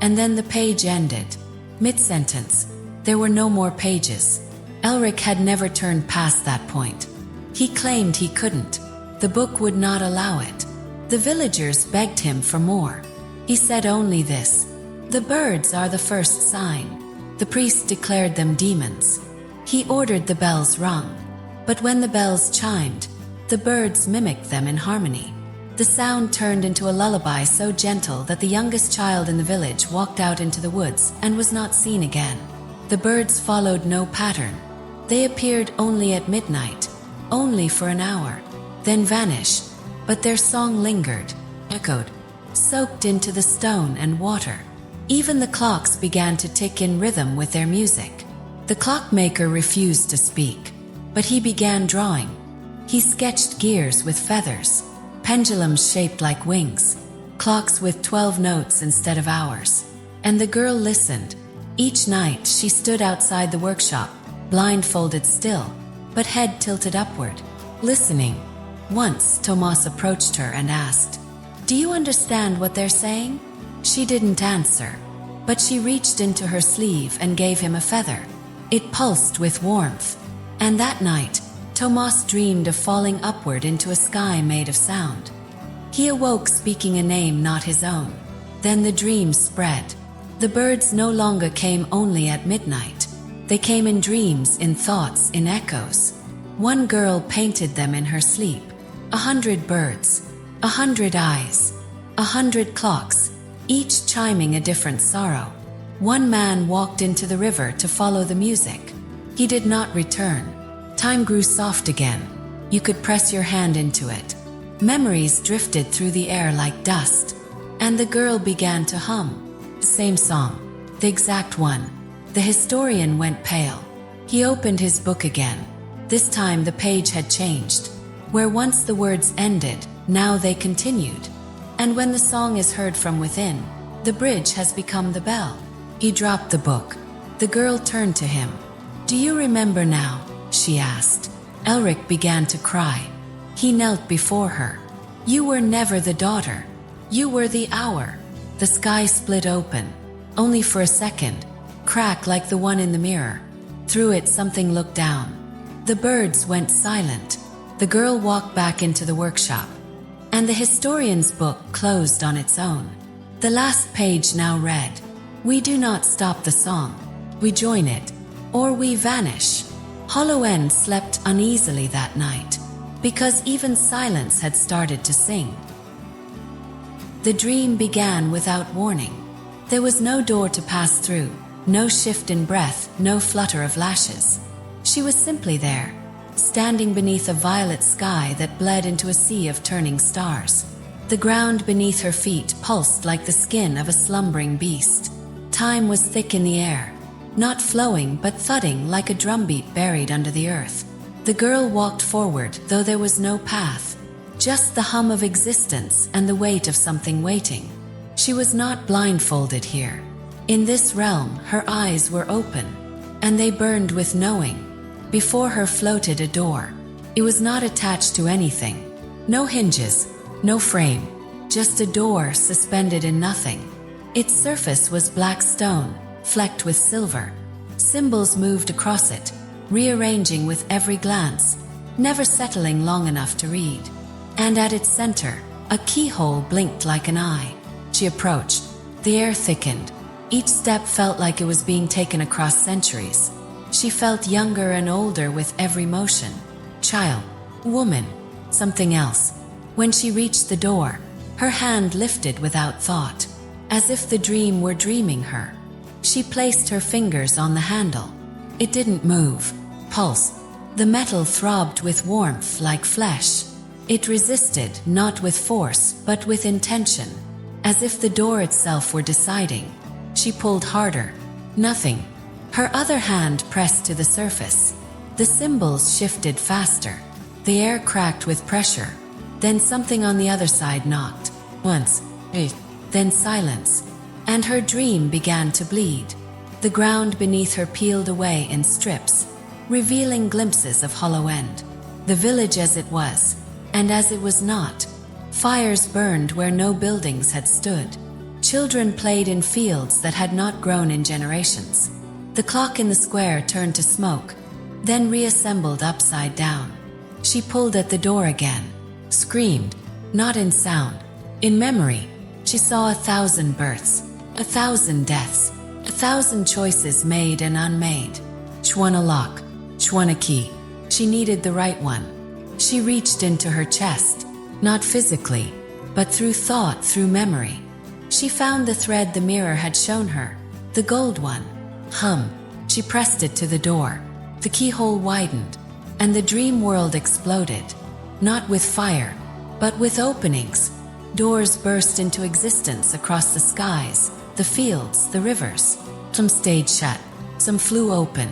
And then the page ended. Mid-sentence. There were no more pages. Elric had never turned past that point. He claimed he couldn't. The book would not allow it. The villagers begged him for more. He said only this: the birds are the first sign. The priest declared them demons. He ordered the bells rung. But when the bells chimed, the birds mimicked them in harmony. The sound turned into a lullaby so gentle that the youngest child in the village walked out into the woods and was not seen again. The birds followed no pattern. They appeared only at midnight, only for an hour, then vanished. But their song lingered, echoed, soaked into the stone and water. Even the clocks began to tick in rhythm with their music. The clockmaker refused to speak, but he began drawing. He sketched gears with feathers, pendulums shaped like wings, clocks with 12 notes instead of hours. And the girl listened. Each night she stood outside the workshop, blindfolded still, but head tilted upward, listening. Once Tomas approached her and asked, "Do you understand what they're saying?" She didn't answer, but she reached into her sleeve and gave him a feather. It pulsed with warmth. And that night, Tomas dreamed of falling upward into a sky made of sound. He awoke speaking a name not his own. Then the dream spread. The birds no longer came only at midnight. They came in dreams, in thoughts, in echoes. One girl painted them in her sleep. 100 birds, 100 eyes, 100 clocks, each chiming a different sorrow. One man walked into the river to follow the music. He did not return. Time grew soft again. You could press your hand into it. Memories drifted through the air like dust. And the girl began to hum. The same song. The exact one. The historian went pale. He opened his book again. This time the page had changed. Where once the words ended, now they continued. And when the song is heard from within, the bridge has become the bell. He dropped the book. The girl turned to him. "Do you remember now?" she asked. Elric began to cry. He knelt before her. "You were never the daughter. You were the hour." The sky split open. Only for a second. Crack like the one in the mirror. Through it something looked down. The birds went silent. The girl walked back into the workshop. And the historian's book closed on its own. The last page now read, "We do not stop the song. We join it. Or we vanish." Hollow End slept uneasily that night, because even silence had started to sing. The dream began without warning. There was no door to pass through, no shift in breath, no flutter of lashes. She was simply there, standing beneath a violet sky that bled into a sea of turning stars. The ground beneath her feet pulsed like the skin of a slumbering beast. Time was thick in the air, not flowing but thudding like a drumbeat buried under the earth. The girl walked forward, though there was no path, just the hum of existence and the weight of something waiting. She was not blindfolded here. In this realm, her eyes were open, and they burned with knowing. Before her floated a door. It was not attached to anything. No hinges, no frame, just a door suspended in nothing. Its surface was black stone, flecked with silver. Symbols moved across it, rearranging with every glance, never settling long enough to read. And at its center, a keyhole blinked like an eye. She approached. The air thickened. Each step felt like it was being taken across centuries. She felt younger and older with every motion. Child, woman, something else. When she reached the door, her hand lifted without thought, as if the dream were dreaming her. She placed her fingers on the handle. It didn't move, pulse. The metal throbbed with warmth like flesh. It resisted, not with force, but with intention, as if the door itself were deciding. She pulled harder. Nothing. Her other hand pressed to the surface. The symbols shifted faster. The air cracked with pressure. Then something on the other side knocked. Once. Then silence. And her dream began to bleed. The ground beneath her peeled away in strips, revealing glimpses of Hollow End. The village as it was, and as it was not. Fires burned where no buildings had stood. Children played in fields that had not grown in generations. The clock in the square turned to smoke, then reassembled upside down. She pulled at the door again, screamed, not in sound, in memory. She saw 1,000 births, 1,000 deaths, 1,000 choices made and unmade. Chwana lock, Chwana key. She needed the right one. She reached into her chest, not physically, but through thought, through memory. She found the thread the mirror had shown her, the gold one. Hum. She pressed it to the door. The keyhole widened, and the dream world exploded, not with fire, but with openings. Doors burst into existence across the skies, the fields, the rivers. Some stayed shut, some flew open.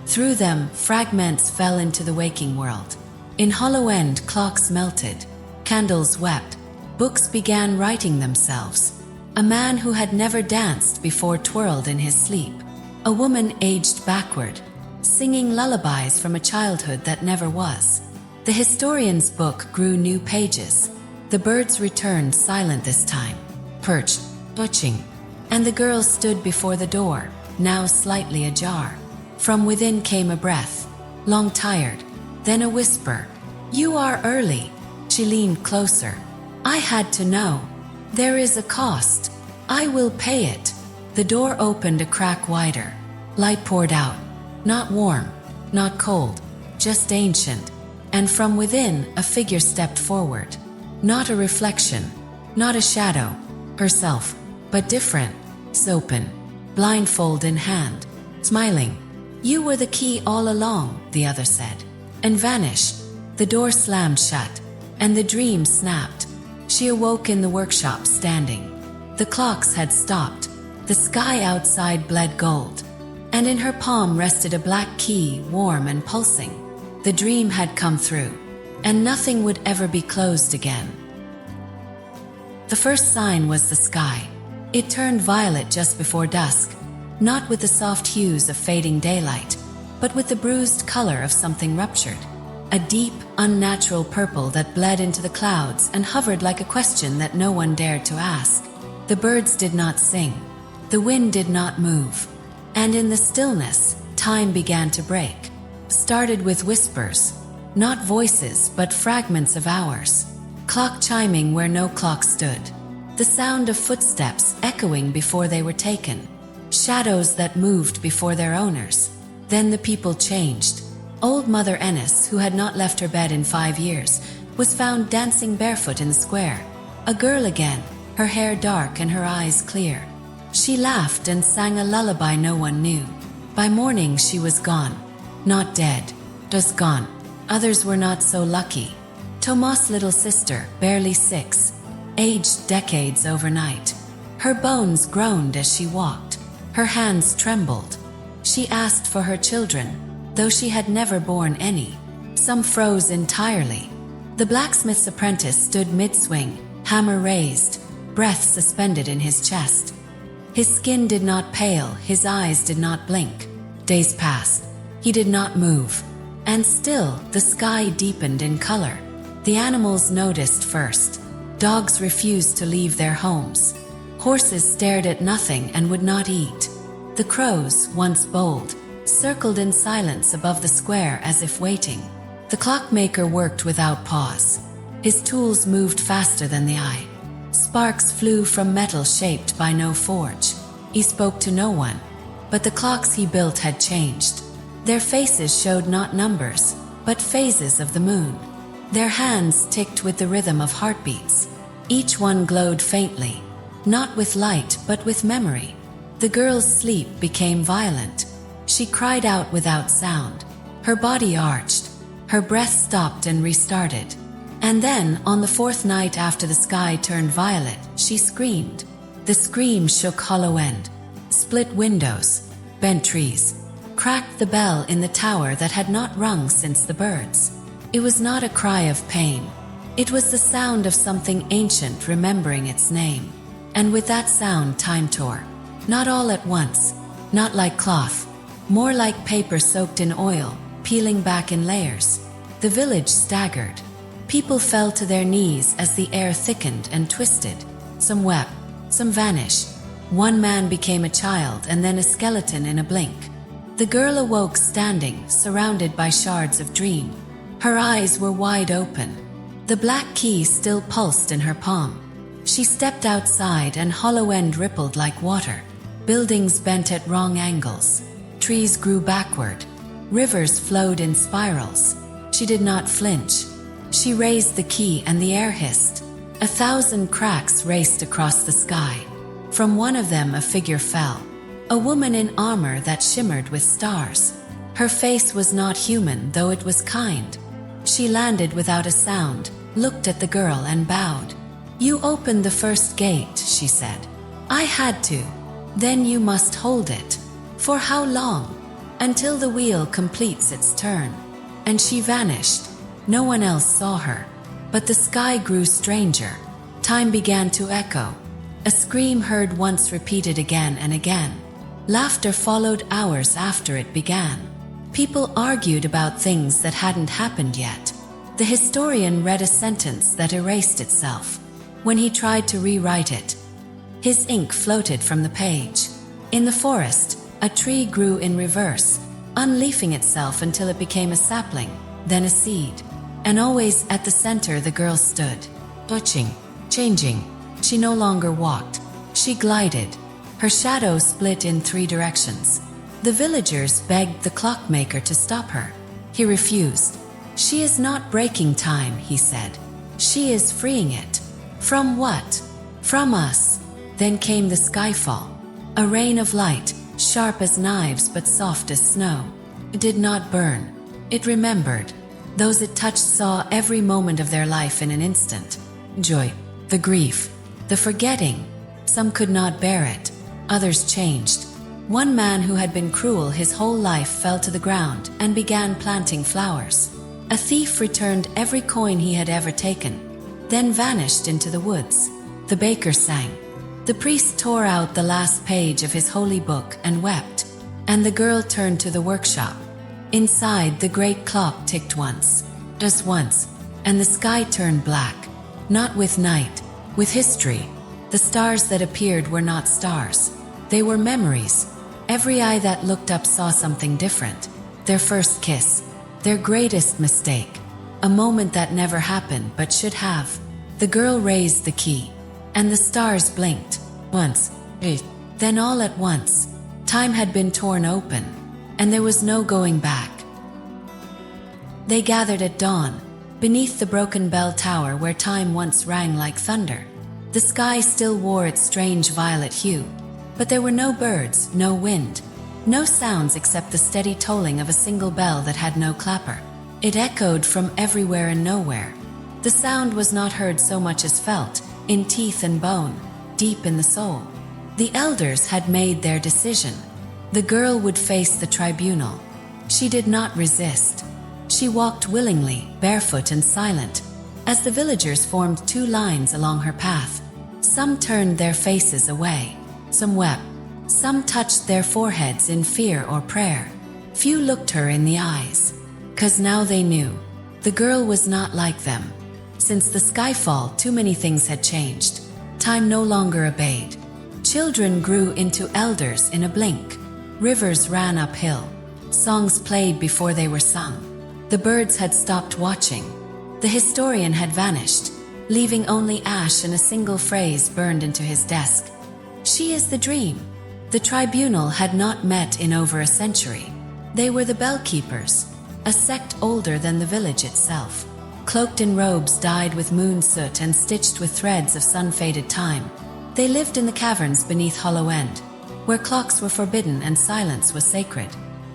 Through them, fragments fell into the waking world. In Hollow End, clocks melted, candles wept, books began writing themselves. A man who had never danced before twirled in his sleep. A woman aged backward, singing lullabies from a childhood that never was. The historian's book grew new pages. The birds returned silent this time, perched, butching, and the girl stood before the door, now slightly ajar. From within came a breath, long tired, then a whisper. "You are early." She leaned closer. "I had to know. There is a cost. I will pay it." The door opened a crack wider. Light poured out. Not warm, not cold, just ancient. And from within, a figure stepped forward. Not a reflection, not a shadow. Herself, but different. Open, blindfold in hand, smiling. "You were the key all along," the other said. And vanished. The door slammed shut, and the dream snapped. She awoke in the workshop standing. The clocks had stopped. The sky outside bled gold, and in her palm rested a black key, warm and pulsing. The dream had come through, and nothing would ever be closed again. The first sign was the sky. It turned violet just before dusk, not with the soft hues of fading daylight, but with the bruised color of something ruptured. A deep, unnatural purple that bled into the clouds and hovered like a question that no one dared to ask. The birds did not sing. The wind did not move. And in the stillness, time began to break. Started with whispers, not voices but fragments of hours. Clock chiming where no clock stood. The sound of footsteps echoing before they were taken. Shadows that moved before their owners. Then the people changed. Old Mother Ennis, who had not left her bed in 5 years, was found dancing barefoot in the square. A girl again, her hair dark and her eyes clear. She laughed and sang a lullaby no one knew. By morning she was gone. Not dead, just gone. Others were not so lucky. Tomas' little sister, barely 6, aged decades overnight. Her bones groaned as she walked. Her hands trembled. She asked for her children, though she had never borne any. Some froze entirely. The blacksmith's apprentice stood mid-swing, hammer raised, breath suspended in his chest. His skin did not pale, his eyes did not blink. Days passed. He did not move. And still, the sky deepened in color. The animals noticed first. Dogs refused to leave their homes. Horses stared at nothing and would not eat. The crows, once bold, circled in silence above the square as if waiting. The clockmaker worked without pause. His tools moved faster than the eye. Sparks flew from metal shaped by no forge. He spoke to no one, but the clocks he built had changed. Their faces showed not numbers, but phases of the moon. Their hands ticked with the rhythm of heartbeats. Each one glowed faintly, not with light but with memory. The girl's sleep became violent. She cried out without sound. Her body arched. Her breath stopped and restarted. And then, on the 4th night after the sky turned violet, she screamed. The scream shook Hollow End, split windows, bent trees, cracked the bell in the tower that had not rung since the birds. It was not a cry of pain. It was the sound of something ancient remembering its name. And with that sound time tore. Not all at once, not like cloth, more like paper soaked in oil, peeling back in layers. The village staggered. People fell to their knees as the air thickened and twisted. Some wept, some vanished. One man became a child and then a skeleton in a blink. The girl awoke standing, surrounded by shards of dream. Her eyes were wide open. The black key still pulsed in her palm. She stepped outside and Hollow End rippled like water. Buildings bent at wrong angles. Trees grew backward. Rivers flowed in spirals. She did not flinch. She raised the key and the air hissed. 1,000 cracks raced across the sky. From one of them a figure fell. A woman in armor that shimmered with stars. Her face was not human, though it was kind. She landed without a sound, looked at the girl and bowed. "You opened the first gate," she said. "I had to. Then you must hold it. For how long? Until the wheel completes its turn." And she vanished. No one else saw her. But the sky grew stranger. Time began to echo. A scream heard once repeated again and again. Laughter followed hours after it began. People argued about things that hadn't happened yet. The historian read a sentence that erased itself. When he tried to rewrite it, his ink floated from the page. In the forest, a tree grew in reverse, unleafing itself until it became a sapling, then a seed. And always at the center the girl stood, butching, changing. She no longer walked. She glided. Her shadow split in 3 directions. The villagers begged the clockmaker to stop her. He refused. "She is not breaking time," he said. "She is freeing it." From what? From us. Then came the skyfall. A rain of light, sharp as knives but soft as snow. It did not burn. It remembered. Those it touched saw every moment of their life in an instant. Joy, the grief, the forgetting. Some could not bear it. Others changed. One man who had been cruel his whole life fell to the ground and began planting flowers. A thief returned every coin he had ever taken, then vanished into the woods. The baker sang. The priest tore out the last page of his holy book and wept, and the girl turned to the workshop. Inside, the great clock ticked once, just once, and the sky turned black. Not with night, with history. The stars that appeared were not stars. They were memories. Every eye that looked up saw something different. Their first kiss, their greatest mistake, a moment that never happened but should have. The girl raised the key, and the stars blinked. Once, then all at once, time had been torn open, and there was no going back. They gathered at dawn, beneath the broken bell tower where time once rang like thunder. The sky still wore its strange violet hue, but there were no birds, no wind, no sounds except the steady tolling of a single bell that had no clapper. It echoed from everywhere and nowhere. The sound was not heard so much as felt, in teeth and bone, deep in the soul. The elders had made their decision. The girl would face the tribunal. She did not resist. She walked willingly, barefoot and silent, as the villagers formed two lines along her path. Some turned their faces away. Some wept. Some touched their foreheads in fear or prayer. Few looked her in the eyes, 'cause now they knew. The girl was not like them. Since the skyfall, too many things had changed. Time no longer obeyed. Children grew into elders in a blink. Rivers ran uphill. Songs played before they were sung. The birds had stopped watching. The historian had vanished, leaving only ash and a single phrase burned into his desk. She is the dream. The tribunal had not met in over a century. They were the bellkeepers, a sect older than the village itself. Cloaked in robes dyed with moon soot and stitched with threads of sun-faded time. They lived in the caverns beneath Hollow End, where clocks were forbidden and silence was sacred.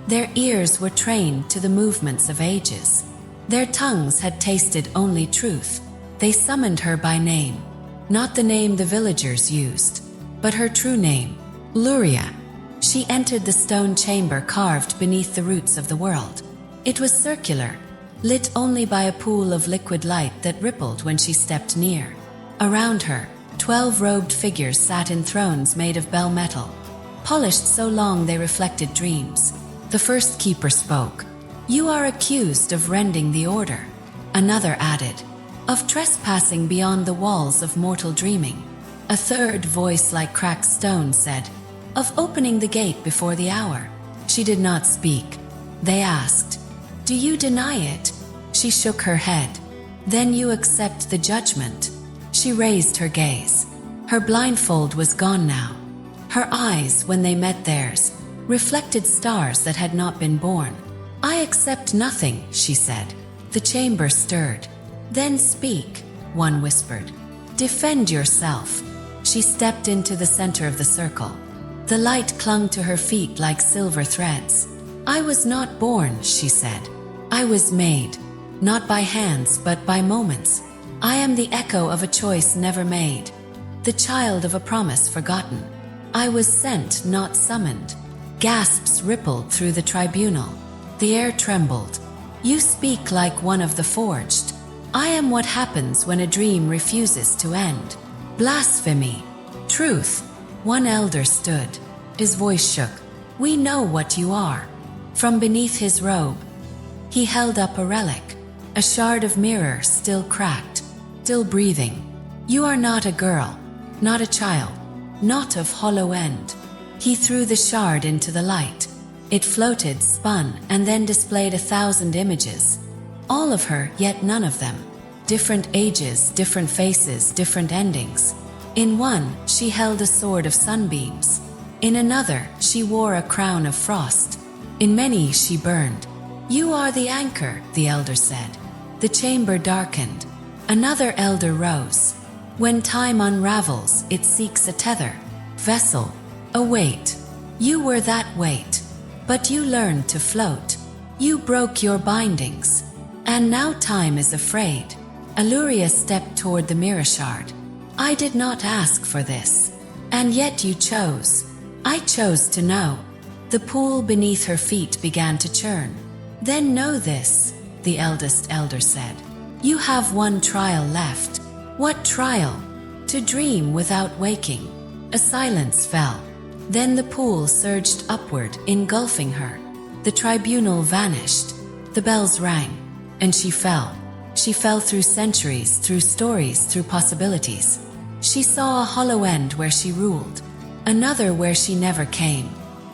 Their ears were trained to the movements of ages. Their tongues had tasted only truth. They summoned her by name, not the name the villagers used, but her true name, Luria. She entered the stone chamber carved beneath the roots of the world. It was circular, lit only by a pool of liquid light that rippled when she stepped near. Around her, 12 robed figures sat in thrones made of bell metal, polished so long they reflected dreams. The first keeper spoke. "You are accused of rending the order." Another added, "Of trespassing beyond the walls of mortal dreaming." A third voice like cracked stone said, "Of opening the gate before the hour." She did not speak. They asked, "Do you deny it?" She shook her head. "Then you accept the judgment." She raised her gaze. Her blindfold was gone now. Her eyes, when they met theirs, reflected stars that had not been born. "I accept nothing," she said. The chamber stirred. "Then speak," one whispered. "Defend yourself." She stepped into the center of the circle. The light clung to her feet like silver threads. "I was not born," she said. "I was made, not by hands but by moments. I am the echo of a choice never made, the child of a promise forgotten. I was sent, not summoned." Gasps rippled through the tribunal. The air trembled. "You speak like one of the forged. I am what happens when a dream refuses to end." "Blasphemy." "Truth." One elder stood. His voice shook. "We know what you are." From beneath his robe, he held up a relic, a shard of mirror still cracked, still breathing. "You are not a girl, not a child, not of Hollow End." He threw the shard into the light. It floated, spun, and then displayed 1,000 images. All of her, yet none of them. Different ages, different faces, different endings. In one, she held a sword of sunbeams. In another, she wore a crown of frost. In many, she burned. "You are the anchor," the elder said. The chamber darkened. Another elder rose. "When time unravels, it seeks a tether, vessel, a weight. You were that weight, but you learned to float. You broke your bindings, and now time is afraid." Aluria stepped toward the mirror shard. "I did not ask for this, and yet you chose." I chose to know. The pool beneath her feet began to churn. Then know this, the eldest elder said. You have one trial left. What trial? To dream without waking. A silence fell. Then the pool surged upward, engulfing her. The tribunal vanished. The bells rang. And she fell. She fell through centuries, through stories, through possibilities. She saw a hollow end where she ruled. Another where she never came.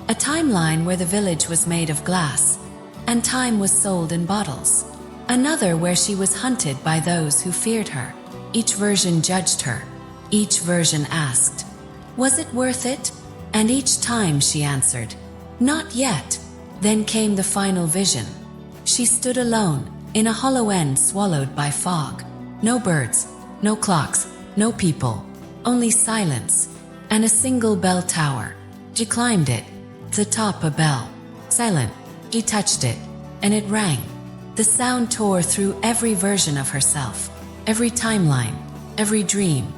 A timeline where the village was made of glass, and time was sold in bottles. Another where she was hunted by those who feared her. Each version judged her. Each version asked, was it worth it? And each time she answered, not yet. Then came the final vision. She stood alone, in a hollow end swallowed by fog. No birds, no clocks, no people, only silence, and a single bell tower. She climbed it, the top a bell. Silent, she touched it, and it rang. The sound tore through every version of herself, every timeline, every dream.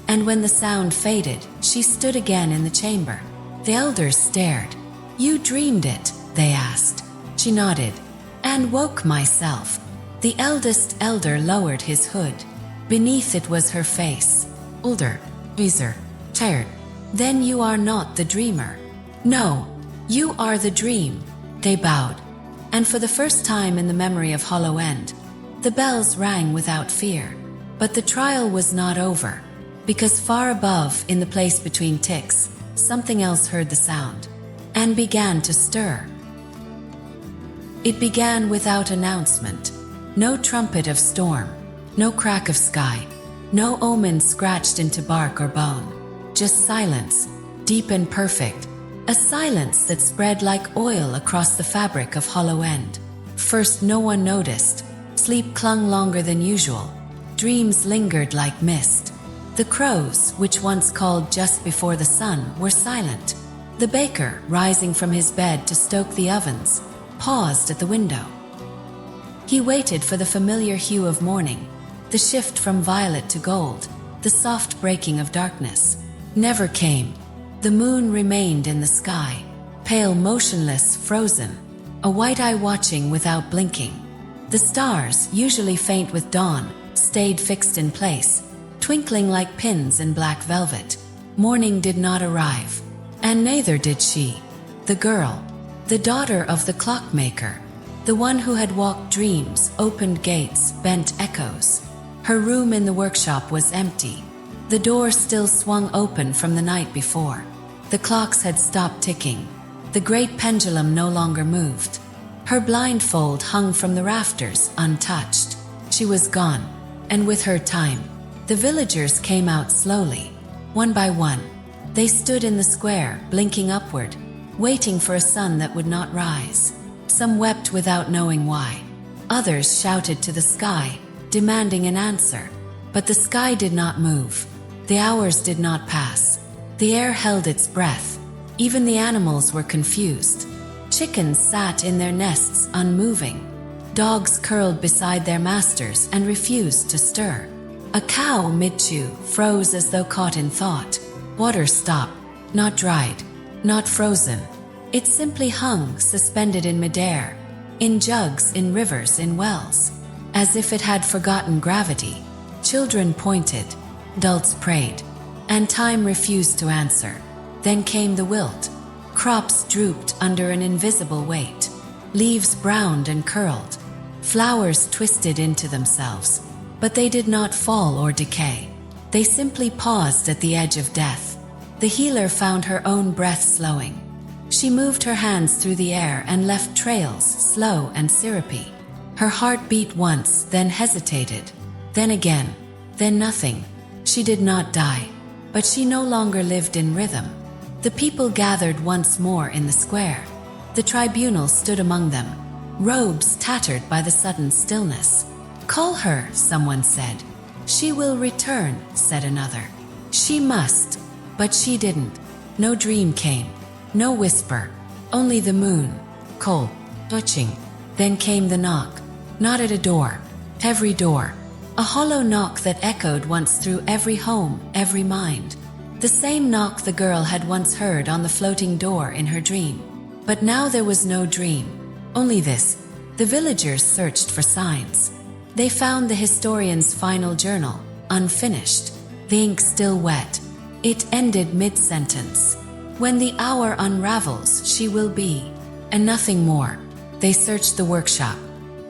And when the sound faded, she stood again in the chamber. The elders stared. You dreamed it, they asked. She nodded. And woke myself. The eldest elder lowered his hood. Beneath it was her face. Older, wiser, tired. Then you are not the dreamer. No, you are the dream. They bowed. And for the first time in the memory of Hollow End, the bells rang without fear. But the trial was not over, because far above, in the place between ticks, something else heard the sound, and began to stir. It began without announcement. No trumpet of storm, no crack of sky, no omen scratched into bark or bone. Just silence, deep and perfect, a silence that spread like oil across the fabric of Hollow End. First no one noticed. Sleep clung longer than usual. Dreams lingered like mist. The crows, which once called just before the sun, were silent. The baker, rising from his bed to stoke the ovens, paused at the window. He waited for the familiar hue of morning, the shift from violet to gold, the soft breaking of darkness. Never came. The moon remained in the sky, pale, motionless, frozen, a white eye watching without blinking. The stars, usually faint with dawn, stayed fixed in place, twinkling like pins in black velvet. Morning did not arrive, and neither did she. The girl, the daughter of the clockmaker, the one who had walked dreams, opened gates, bent echoes. Her room in the workshop was empty. The door still swung open from the night before. The clocks had stopped ticking. The great pendulum no longer moved. Her blindfold hung from the rafters, untouched. She was gone, and with her time. The villagers came out slowly, one by one. They stood in the square, blinking upward, waiting for a sun that would not rise. Some wept without knowing why. Others shouted to the sky, demanding an answer. But the sky did not move. The hours did not pass. The air held its breath. Even the animals were confused. Chickens sat in their nests unmoving. Dogs curled beside their masters and refused to stir. A cow mid-chew froze as though caught in thought. Water stopped, not dried, not frozen. It simply hung, suspended in midair, in jugs, in rivers, in wells, as if it had forgotten gravity. Children pointed, adults prayed, and time refused to answer. Then came the wilt. Crops drooped under an invisible weight. Leaves browned and curled. Flowers twisted into themselves. But they did not fall or decay. They simply paused at the edge of death. The healer found her own breath slowing. She moved her hands through the air and left trails, slow and syrupy. Her heart beat once, then hesitated. Then again. Then nothing. She did not die. But she no longer lived in rhythm. The people gathered once more in the square. The tribunal stood among them, robes tattered by the sudden stillness. Call her, someone said. She will return, said another. She must. But she didn't. No dream came. No whisper. Only the moon. Cold. Touching. Then came the knock. Not at a door. Every door. A hollow knock that echoed once through every home, every mind. The same knock the girl had once heard on the floating door in her dream. But now there was no dream, only this. The villagers searched for signs. They found the historian's final journal, unfinished, the ink still wet. It ended mid-sentence. When the hour unravels, she will be. And nothing more. They searched the workshop.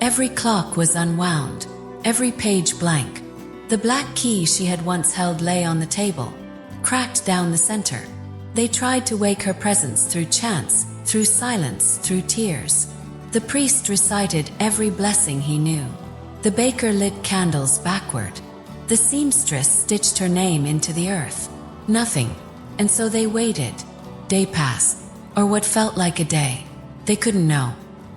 Every clock was unwound, every page blank. The black key she had once held lay on the table, cracked down the center. They tried to wake her presence through chants, through silence, through tears. The priest recited every blessing he knew. The baker lit candles backward. The seamstress stitched her name into the earth. Nothing. And so they waited. Day passed, or what felt like a day. They couldn't know.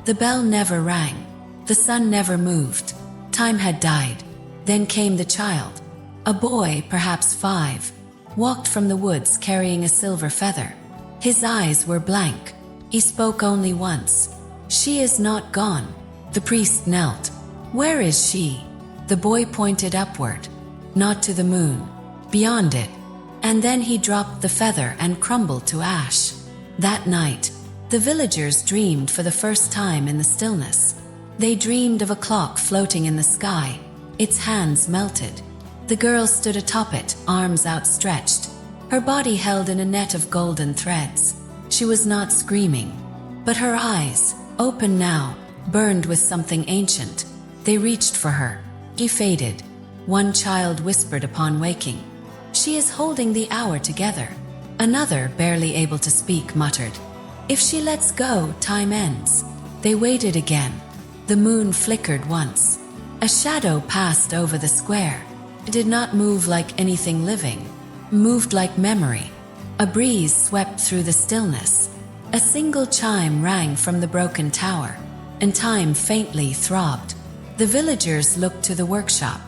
The bell never rang. The sun never moved. Time had died. Then came the child. A boy, perhaps 5, walked from the woods carrying a silver feather. His eyes were blank. He spoke only once. "She is not gone." The priest knelt. "Where is she?" The boy pointed upward, not to the moon, beyond it. And then he dropped the feather and crumbled to ash. That night, the villagers dreamed for the first time in the stillness. They dreamed of a clock floating in the sky, its hands melted. The girl stood atop it, arms outstretched, her body held in a net of golden threads. She was not screaming, but her eyes, open now, burned with something ancient. They reached for her. He faded. One child whispered upon waking, "She is holding the hour together." Another, barely able to speak, muttered, "If she lets go, time ends." They waited again. The moon flickered once. A shadow passed over the square. It did not move like anything living, moved like memory. A breeze swept through the stillness. A single chime rang from the broken tower, and time faintly throbbed. The villagers looked to the workshop.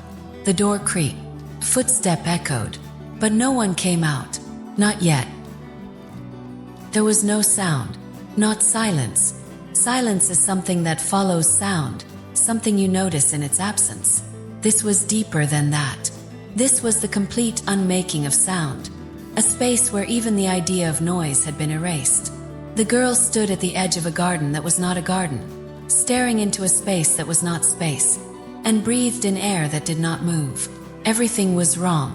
The door creaked. Footstep echoed, but no one came out. Not yet. There was no sound, not silence. Silence is something that follows sound, something you notice in its absence. This was deeper than that. This was the complete unmaking of sound, a space where even the idea of noise had been erased. The girl stood at the edge of a garden that was not a garden, staring into a space that was not space, and breathed in air that did not move. Everything was wrong,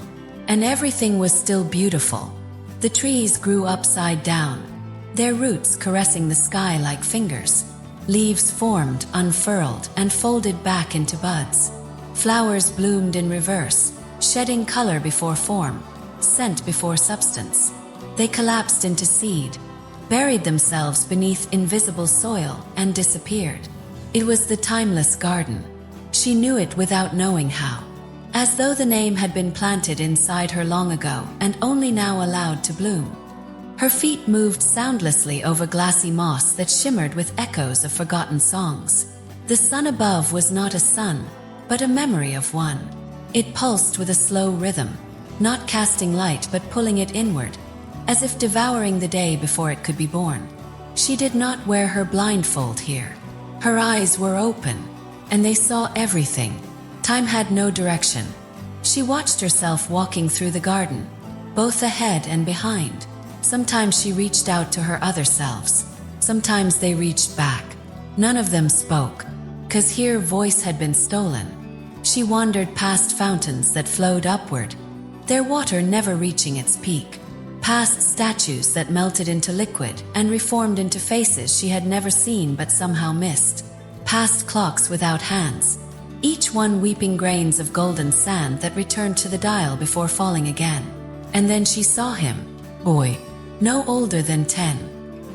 and everything was still beautiful. The trees grew upside down, their roots caressing the sky like fingers. Leaves formed, unfurled, and folded back into buds. Flowers bloomed in reverse, shedding color before form, scent before substance. They collapsed into seed, buried themselves beneath invisible soil, and disappeared. It was the timeless garden. She knew it without knowing how, as though the name had been planted inside her long ago and only now allowed to bloom. Her feet moved soundlessly over glassy moss that shimmered with echoes of forgotten songs. The sun above was not a sun, but a memory of one. It pulsed with a slow rhythm, not casting light but pulling it inward, as if devouring the day before it could be born. She did not wear her blindfold here. Her eyes were open, and they saw everything. Time had no direction. She watched herself walking through the garden, both ahead and behind. Sometimes she reached out to her other selves. Sometimes they reached back. None of them spoke, 'cause here voice had been stolen. She wandered past fountains that flowed upward, their water never reaching its peak. Past statues that melted into liquid and reformed into faces she had never seen but somehow missed. Past clocks without hands, each one weeping grains of golden sand that returned to the dial before falling again. And then she saw him, boy, no older than 10,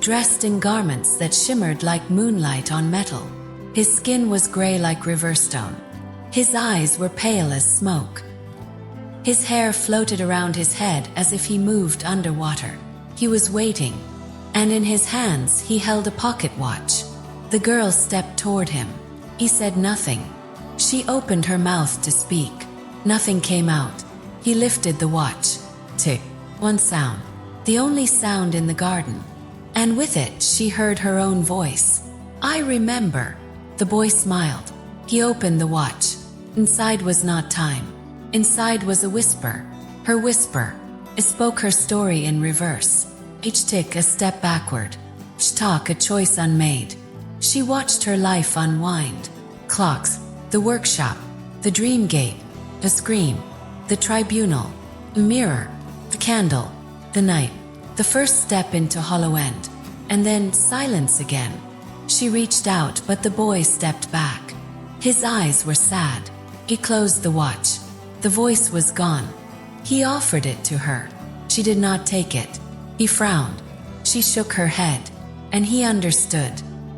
dressed in garments that shimmered like moonlight on metal. His skin was gray like riverstone. His eyes were pale as smoke. His hair floated around his head as if he moved underwater. He was waiting, and in his hands he held a pocket watch. The girl stepped toward him. He said nothing. She opened her mouth to speak. Nothing came out. He lifted the watch. Tick. One sound. The only sound in the garden. And with it she heard her own voice. "I remember." The boy smiled. He opened the watch. Inside was not time. Inside was a whisper. Her whisper. It spoke her story in reverse. Each tick a step backward. Each talk a choice unmade. She watched her life unwind. Clocks, the workshop, the dream gate, the scream, the tribunal, the mirror, the candle, the night, the first step into hollow end, and then silence again. She reached out, but the boy stepped back. His eyes were sad. He closed the watch. The voice was gone. He offered it to her. She did not take it. He frowned. She shook her head, and he understood.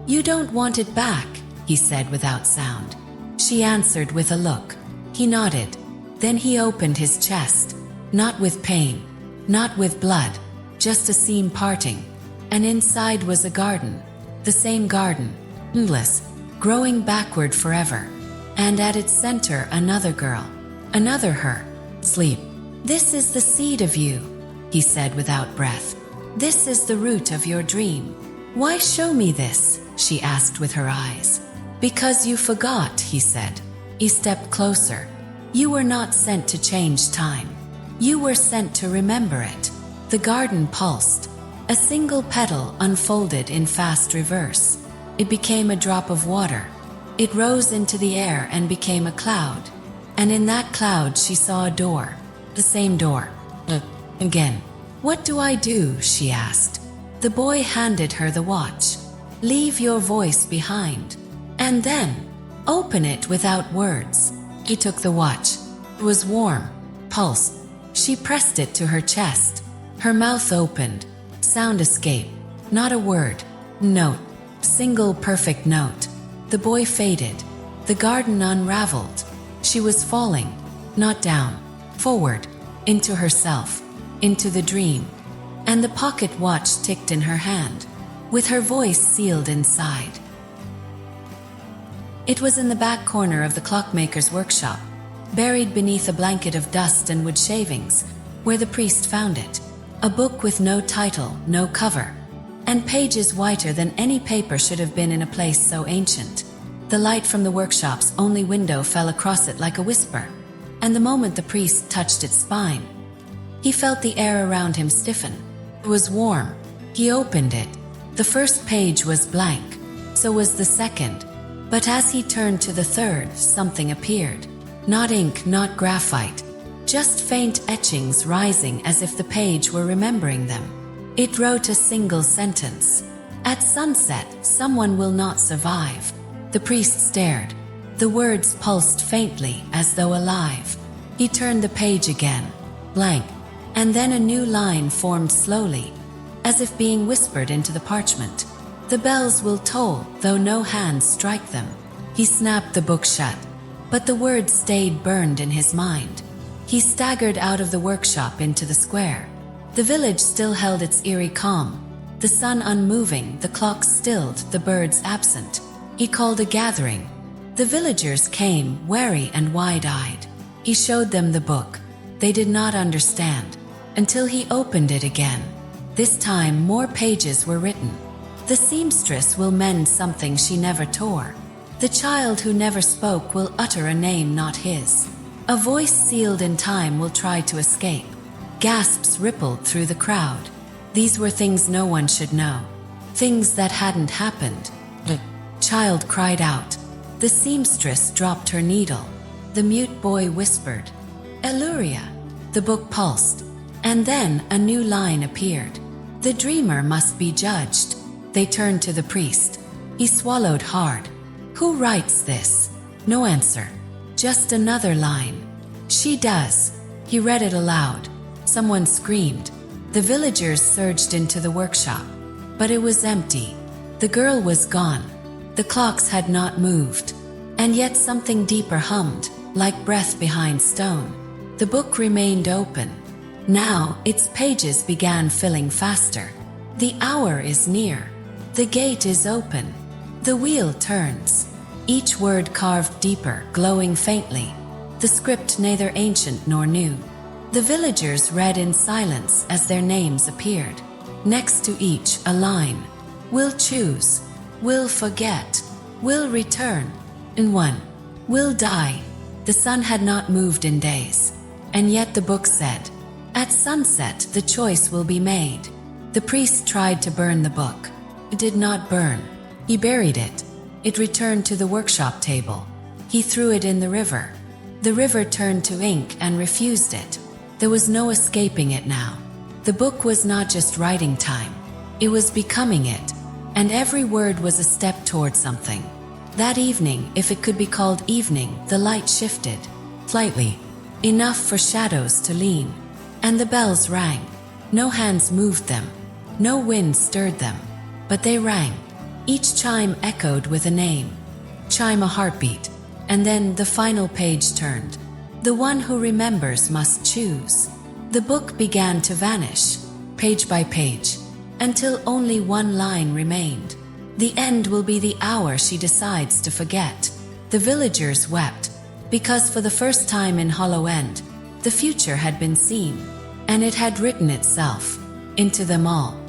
"You don't want it back," he said without sound. She answered with a look. He nodded. Then he opened his chest. Not with pain, not with blood, just a seam parting. And inside was a garden. The same garden, endless, growing backward forever. And at its center another girl, another her. "Sleep. This is the seed of you," he said without breath. "This is the root of your dream." "Why show me this?" she asked with her eyes. "Because you forgot," he said. He stepped closer. "You were not sent to change time. You were sent to remember it." The garden pulsed. A single petal unfolded in fast reverse. It became a drop of water. It rose into the air and became a cloud. And in that cloud she saw a door. The same door. Again. "What do I do?" she asked. The boy handed her the watch. "Leave your voice behind. And then, open it without words." He took the watch. It was warm, pulsed. She pressed it to her chest. Her mouth opened. Sound escaped. Not a word. Note. Single perfect note. The boy faded. The garden unraveled. She was falling. Not down. Forward. Into herself. Into the dream. And the pocket watch ticked in her hand, with her voice sealed inside. It was in the back corner of the clockmaker's workshop, buried beneath a blanket of dust and wood shavings, where the priest found it. A book with no title, no cover, and pages whiter than any paper should have been in a place so ancient. The light from the workshop's only window fell across it like a whisper, and the moment the priest touched its spine, he felt the air around him stiffen. It was warm. He opened it. The first page was blank, so was the second. But as he turned to the third, something appeared. Not ink, not graphite, just faint etchings rising as if the page were remembering them. It wrote a single sentence. "At sunset, someone will not survive." The priest stared. The words pulsed faintly, as though alive. He turned the page again. Blank. And then a new line formed slowly, as if being whispered into the parchment. "The bells will toll, though no hands strike them." He snapped the book shut, but the words stayed burned in his mind. He staggered out of the workshop into the square. The village still held its eerie calm, the sun unmoving, the clock stilled, the birds absent. He called a gathering. The villagers came, wary and wide-eyed. He showed them the book. They did not understand, until he opened it again. This time more pages were written. The seamstress will mend something she never tore. The child who never spoke will utter a name not his. A voice sealed in time will try to escape. Gasps rippled through the crowd. These were things no one should know. Things that hadn't happened. The child cried out. The seamstress dropped her needle. The mute boy whispered, "Eluria." The book pulsed. And then a new line appeared. "The dreamer must be judged." They turned to the priest. He swallowed hard. "Who writes this?" No answer. Just another line. "She does." He read it aloud. Someone screamed. The villagers surged into the workshop. But it was empty. The girl was gone. The clocks had not moved. And yet something deeper hummed, like breath behind stone. The book remained open. Now its pages began filling faster. The hour is near. The gate is open. The wheel turns. Each word carved deeper, glowing faintly. The script neither ancient nor new. The villagers read in silence as their names appeared. Next to each, a line. "Will choose. Will forget. Will return. And one. Will die." The sun had not moved in days. And yet the book said, At sunset, the choice will be made. The priest tried to burn the book. It did not burn. He buried it. It returned to the workshop table. He threw it in the river. The river turned to ink and refused it. There was no escaping it now. The book was not just writing time. It was becoming it. And every word was a step toward something. That evening, if it could be called evening, the light shifted, slightly, enough for shadows to lean. And the bells rang. No hands moved them. No wind stirred them. But they rang. Each chime echoed with a name. Chime a heartbeat. And then the final page turned. The one who remembers must choose. The book began to vanish, page by page, until only one line remained. The end will be the hour she decides to forget. The villagers wept, because for the first time in Hollow End, the future had been seen, and it had written itself into them all.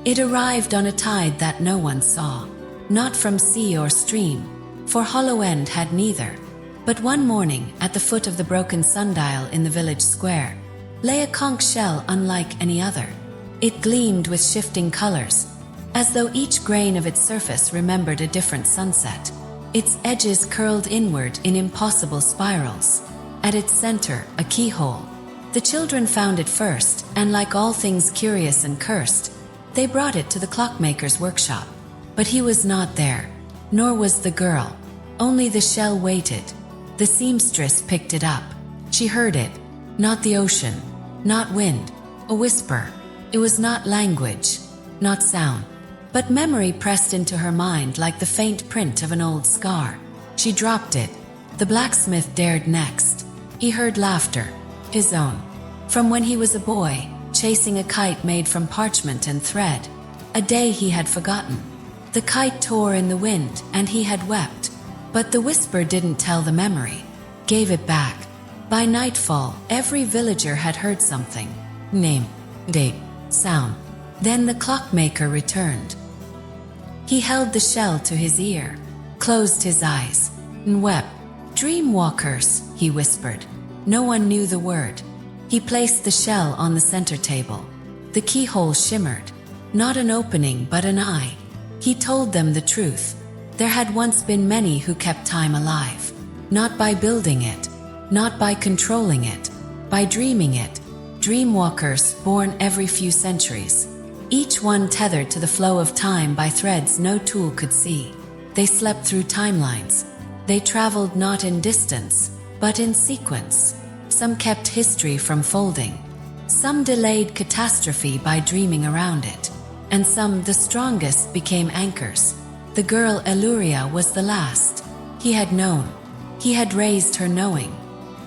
It arrived on a tide that no one saw, not from sea or stream, for Hollow End had neither. But one morning, at the foot of the broken sundial in the village square, lay a conch shell unlike any other. It gleamed with shifting colors, as though each grain of its surface remembered a different sunset. Its edges curled inward in impossible spirals. At its center, a keyhole. The children found it first, and like all things curious and cursed, they brought it to the clockmaker's workshop. But he was not there, nor was the girl. Only the shell waited. The seamstress picked it up. She heard it. Not the ocean, not wind, a whisper. It was not language, not sound, but memory pressed into her mind like the faint print of an old scar. She dropped it. The blacksmith dared next. He heard laughter, his own, from when he was a boy, chasing a kite made from parchment and thread. A day he had forgotten. The kite tore in the wind, and he had wept. But the whisper didn't tell the memory, gave it back. By nightfall, every villager had heard something. Name, date, sound. Then the clockmaker returned. He held the shell to his ear, closed his eyes, and wept. "Dreamwalkers," he whispered. No one knew the word. He placed the shell on the center table. The keyhole shimmered. Not an opening, but an eye. He told them the truth. There had once been many who kept time alive. Not by building it, not by controlling it, by dreaming it. Dreamwalkers born every few centuries. Each one tethered to the flow of time by threads no tool could see. They slept through timelines. They traveled not in distance, but in sequence. Some kept history from folding. Some delayed catastrophe by dreaming around it. And some, the strongest, became anchors. The girl Eluria was the last. He had known. He had raised her knowing.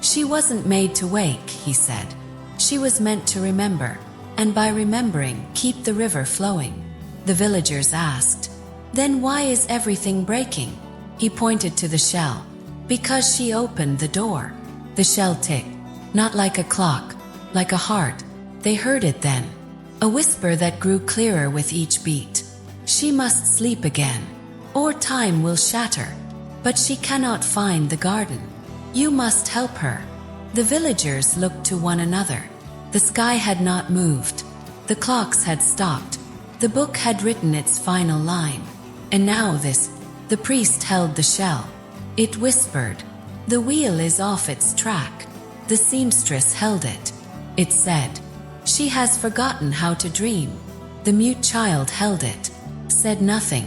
She wasn't made to wake, he said. She was meant to remember, and by remembering, keep the river flowing. The villagers asked, "Then why is everything breaking?" He pointed to the shell. "Because she opened the door." The shell ticked, not like a clock, like a heart. They heard it then, a whisper that grew clearer with each beat. "She must sleep again, or time will shatter. But she cannot find the garden. You must help her." The villagers looked to one another. The sky had not moved. The clocks had stopped. The book had written its final line. And now this. The priest held the shell. It whispered, "The wheel is off its track." The seamstress held it. It said, "She has forgotten how to dream." The mute child held it, said nothing.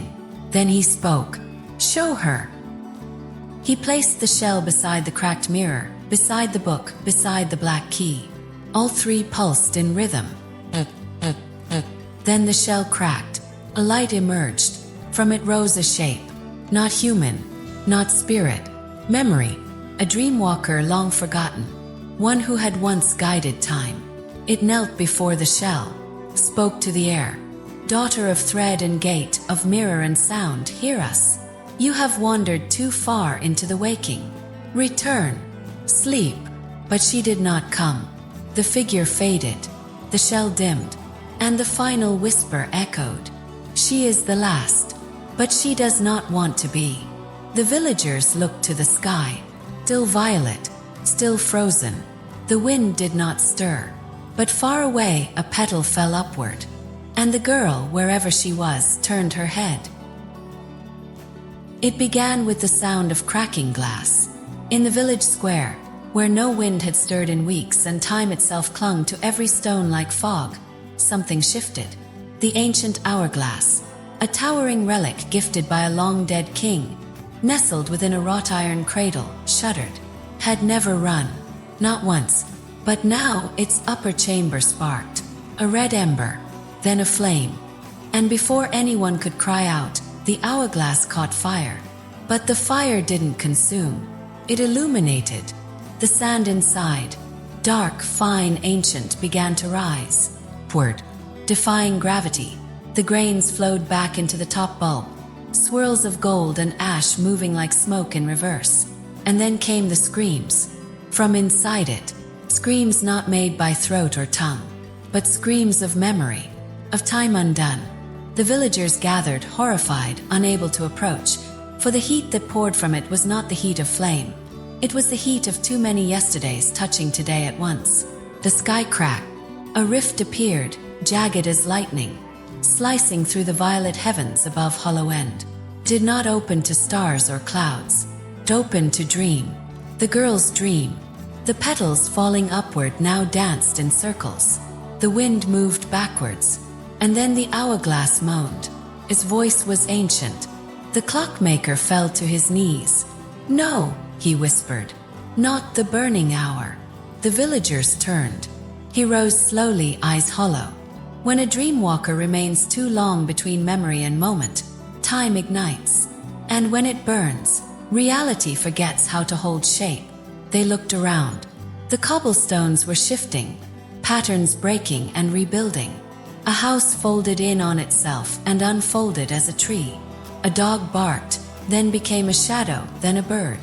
Then he spoke, "Show her." He placed the shell beside the cracked mirror, beside the book, beside the black key. All three pulsed in rhythm. Then the shell cracked. A light emerged. From it rose a shape. Not human, not spirit. Memory. A dreamwalker long forgotten. One who had once guided time. It knelt before the shell. Spoke to the air. "Daughter of thread and gate, of mirror and sound, hear us. You have wandered too far into the waking. Return. Sleep." But she did not come. The figure faded. The shell dimmed. And the final whisper echoed. "She is the last. But she does not want to be." The villagers looked to the sky. Still violet. Still frozen. The wind did not stir, but far away a petal fell upward, and the girl, wherever she was, turned her head. It began with the sound of cracking glass. In the village square, where no wind had stirred in weeks and time itself clung to every stone like fog, something shifted. The ancient hourglass, a towering relic gifted by a long-dead king, nestled within a wrought iron cradle, shuddered, had never run, not once, but now its upper chamber sparked, a red ember, then a flame, and before anyone could cry out, the hourglass caught fire. But the fire didn't consume, it illuminated. The sand inside, dark, fine, ancient, began to rise, upward, defying gravity. The grains flowed back into the top bulb, swirls of gold and ash moving like smoke in reverse. And then came the screams. From inside it, screams not made by throat or tongue, but screams of memory, of time undone. The villagers gathered, horrified, unable to approach, for the heat that poured from it was not the heat of flame. It was the heat of too many yesterdays touching today at once. The sky cracked. A rift appeared, jagged as lightning, slicing through the violet heavens above Hollow End. Did not open to stars or clouds. It opened to dream. The girl's dream. The petals falling upward now danced in circles. The wind moved backwards. And then the hourglass moaned. Its voice was ancient. The clockmaker fell to his knees. "No," he whispered, "not the burning hour." The villagers turned. He rose slowly, eyes hollow. When a dreamwalker remains too long between memory and moment, time ignites. And when it burns, reality forgets how to hold shape. They looked around. The cobblestones were shifting, patterns breaking and rebuilding. A house folded in on itself and unfolded as a tree. A dog barked, then became a shadow, then a bird.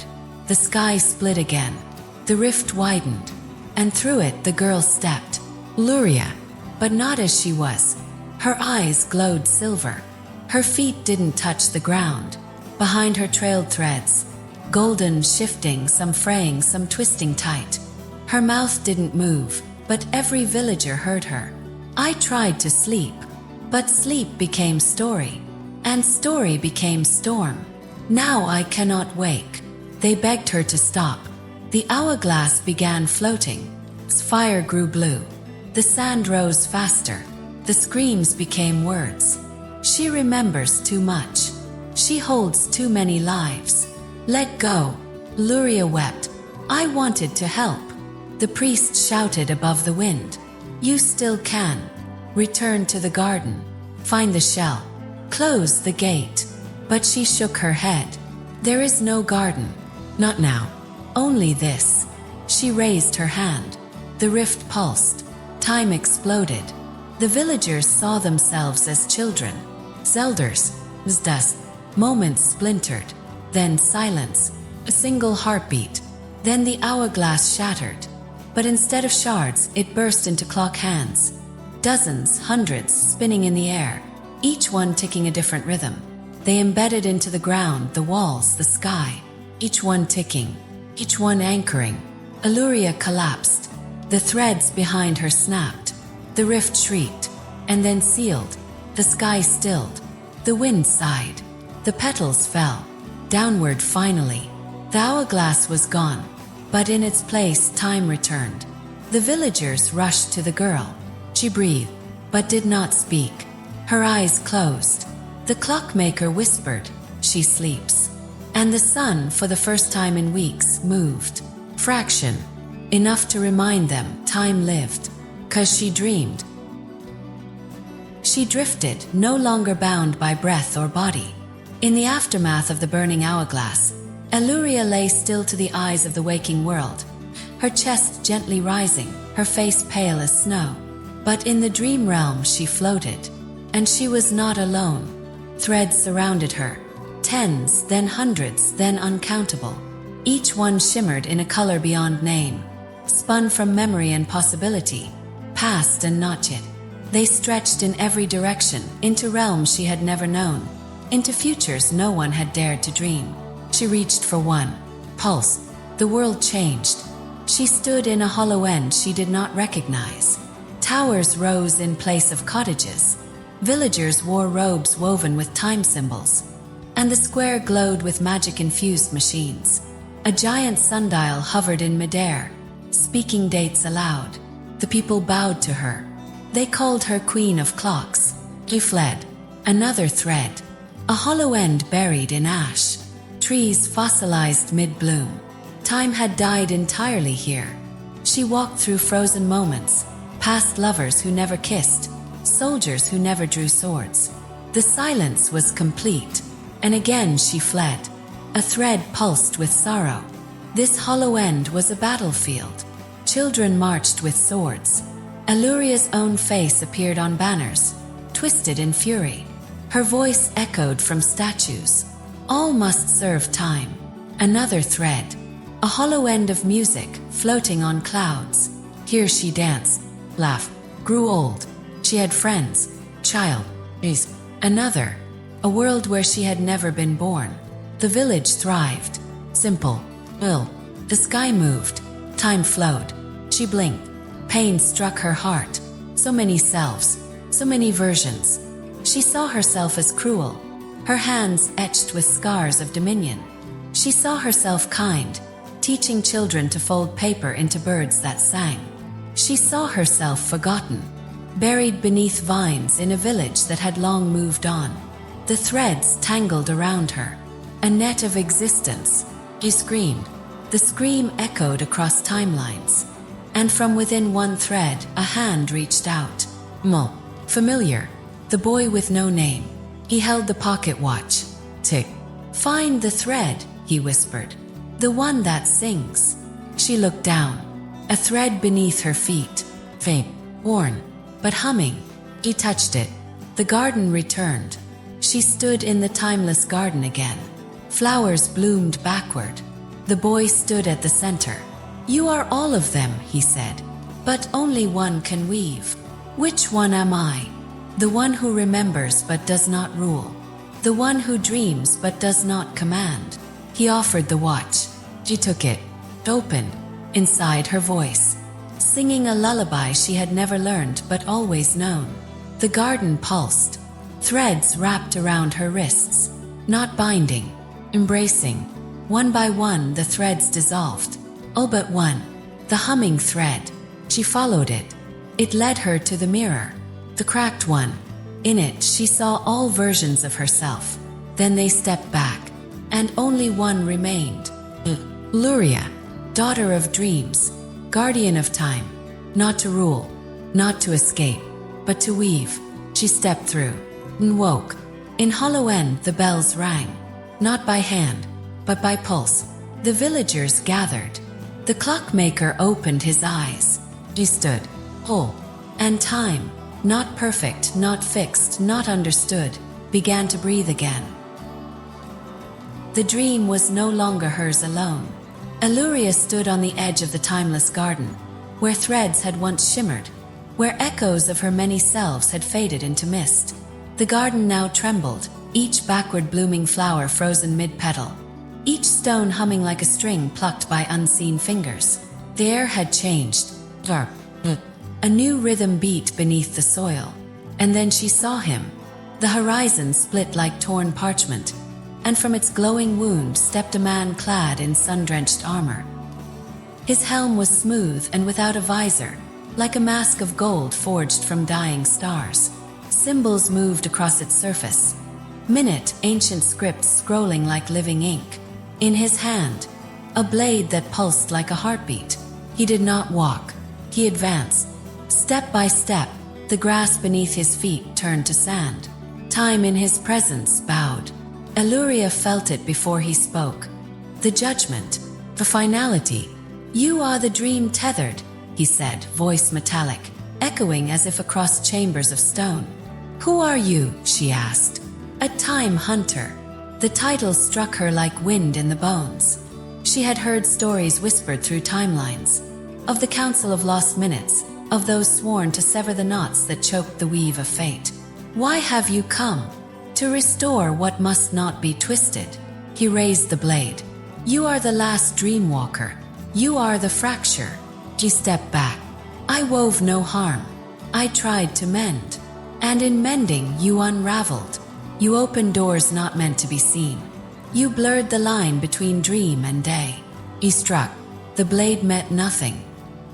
The sky split again. The rift widened, and through it the girl stepped. Luria, but not as she was. Her eyes glowed silver. Her feet didn't touch the ground. Behind her trailed threads, golden, shifting, some fraying, some twisting tight. Her mouth didn't move, but every villager heard her. I tried to sleep, but sleep became story, and story became storm. Now I cannot wake. They begged her to stop. The hourglass began floating. Its fire grew blue. The sand rose faster. The screams became words. She remembers too much. She holds too many lives. Let go. Luria wept. I wanted to help. The priest shouted above the wind. You still can. Return to the garden. Find the shell. Close the gate. But she shook her head. There is no garden. Not now. Only this. She raised her hand. The rift pulsed. Time exploded. The villagers saw themselves as children. Elders. Dust. Moments splintered. Then silence. A single heartbeat. Then the hourglass shattered. But instead of shards, it burst into clock hands. Dozens, hundreds, spinning in the air, each one ticking a different rhythm. They embedded into the ground, the walls, the sky, each one ticking, each one anchoring. Luria collapsed. The threads behind her snapped. The rift shrieked, and then sealed. The sky stilled. The wind sighed. The petals fell. Downward finally. The hourglass was gone. But in its place time returned. The villagers rushed to the girl. She breathed, but did not speak. Her eyes closed. The clockmaker whispered, she sleeps. And the sun, for the first time in weeks, moved. Fraction. Enough to remind them time lived. 'Cause she dreamed. She drifted, no longer bound by breath or body. In the aftermath of the burning hourglass, Luria lay still to the eyes of the waking world, her chest gently rising, her face pale as snow. But in the dream realm she floated, and she was not alone. Threads surrounded her, tens, then hundreds, then uncountable. Each one shimmered in a color beyond name, spun from memory and possibility, past and not yet. They stretched in every direction, into realms she had never known, into futures no one had dared to dream. She reached for one. Pulse. The world changed. She stood in a hollow end she did not recognize. Towers rose in place of cottages. Villagers wore robes woven with time symbols. And the square glowed with magic-infused machines. A giant sundial hovered in midair, speaking dates aloud. The people bowed to her. They called her Queen of Clocks. She fled. Another thread. A hollow end buried in ash. Trees fossilized mid-bloom. Time had died entirely here. She walked through frozen moments, past lovers who never kissed, soldiers who never drew swords. The silence was complete, and again she fled. A thread pulsed with sorrow. This hollow end was a battlefield. Children marched with swords. Alluria's own face appeared on banners, twisted in fury. Her voice echoed from statues. All must serve time. Another thread. A hollow end of music floating on clouds. Here she danced, laughed, grew old. She had friends, child, is another. A world where she had never been born. The village thrived. Simple, ill. The sky moved. Time flowed. She blinked. Pain struck her heart. So many selves, so many versions. She saw herself as cruel, her hands etched with scars of dominion. She saw herself kind, teaching children to fold paper into birds that sang. She saw herself forgotten, buried beneath vines in a village that had long moved on. The threads tangled around her, a net of existence. She screamed. The scream echoed across timelines. And from within one thread, a hand reached out. Mo. Familiar. The boy with no name. He held the pocket watch. Tick. Find the thread, he whispered. The one that sings. She looked down. A thread beneath her feet. Faint. Worn. But humming. She touched it. The garden returned. She stood in the timeless garden again. Flowers bloomed backward. The boy stood at the center. You are all of them, he said. But only one can weave. Which one am I? The one who remembers but does not rule. The one who dreams but does not command. He offered the watch. She took it. Opened. Inside her voice. Singing a lullaby she had never learned but always known. The garden pulsed. Threads wrapped around her wrists. Not binding. Embracing. One by one the threads dissolved. All but one. The humming thread. She followed it. It led her to the mirror. The cracked one. In it she saw all versions of herself. Then they stepped back. And only one remained. Luria. Daughter of dreams. Guardian of time. Not to rule. Not to escape. But to weave. She stepped through. And woke. In hollow end the bells rang. Not by hand. But by pulse. The villagers gathered. The clockmaker opened his eyes. She stood, whole. And time, not perfect, not fixed, not understood, began to breathe again. The dream was no longer hers alone. Illyria stood on the edge of the timeless garden, where threads had once shimmered, where echoes of her many selves had faded into mist. The garden now trembled, each backward blooming flower frozen mid-petal. Each stone humming like a string plucked by unseen fingers. The air had changed. A new rhythm beat beneath the soil. And then she saw him. The horizon split like torn parchment, and from its glowing wound stepped a man clad in sun-drenched armor. His helm was smooth and without a visor, like a mask of gold forged from dying stars. Symbols moved across its surface. Minute, ancient scripts scrolling like living ink. In his hand, a blade that pulsed like a heartbeat. He did not walk. He advanced. Step by step, the grass beneath his feet turned to sand. Time in his presence bowed. Illyria felt it before he spoke. The judgment, the finality. You are the dream tethered, he said, voice metallic, echoing as if across chambers of stone. Who are you? She asked. A time hunter. The title struck her like wind in the bones. She had heard stories whispered through timelines, of the Council of Lost Minutes, of those sworn to sever the knots that choked the weave of fate. Why have you come? To restore what must not be twisted. He raised the blade. You are the last dreamwalker. You are the fracture. She stepped back. I wove no harm. I tried to mend. And in mending, you unraveled. You opened doors not meant to be seen. You blurred the line between dream and day. He struck. The blade met nothing.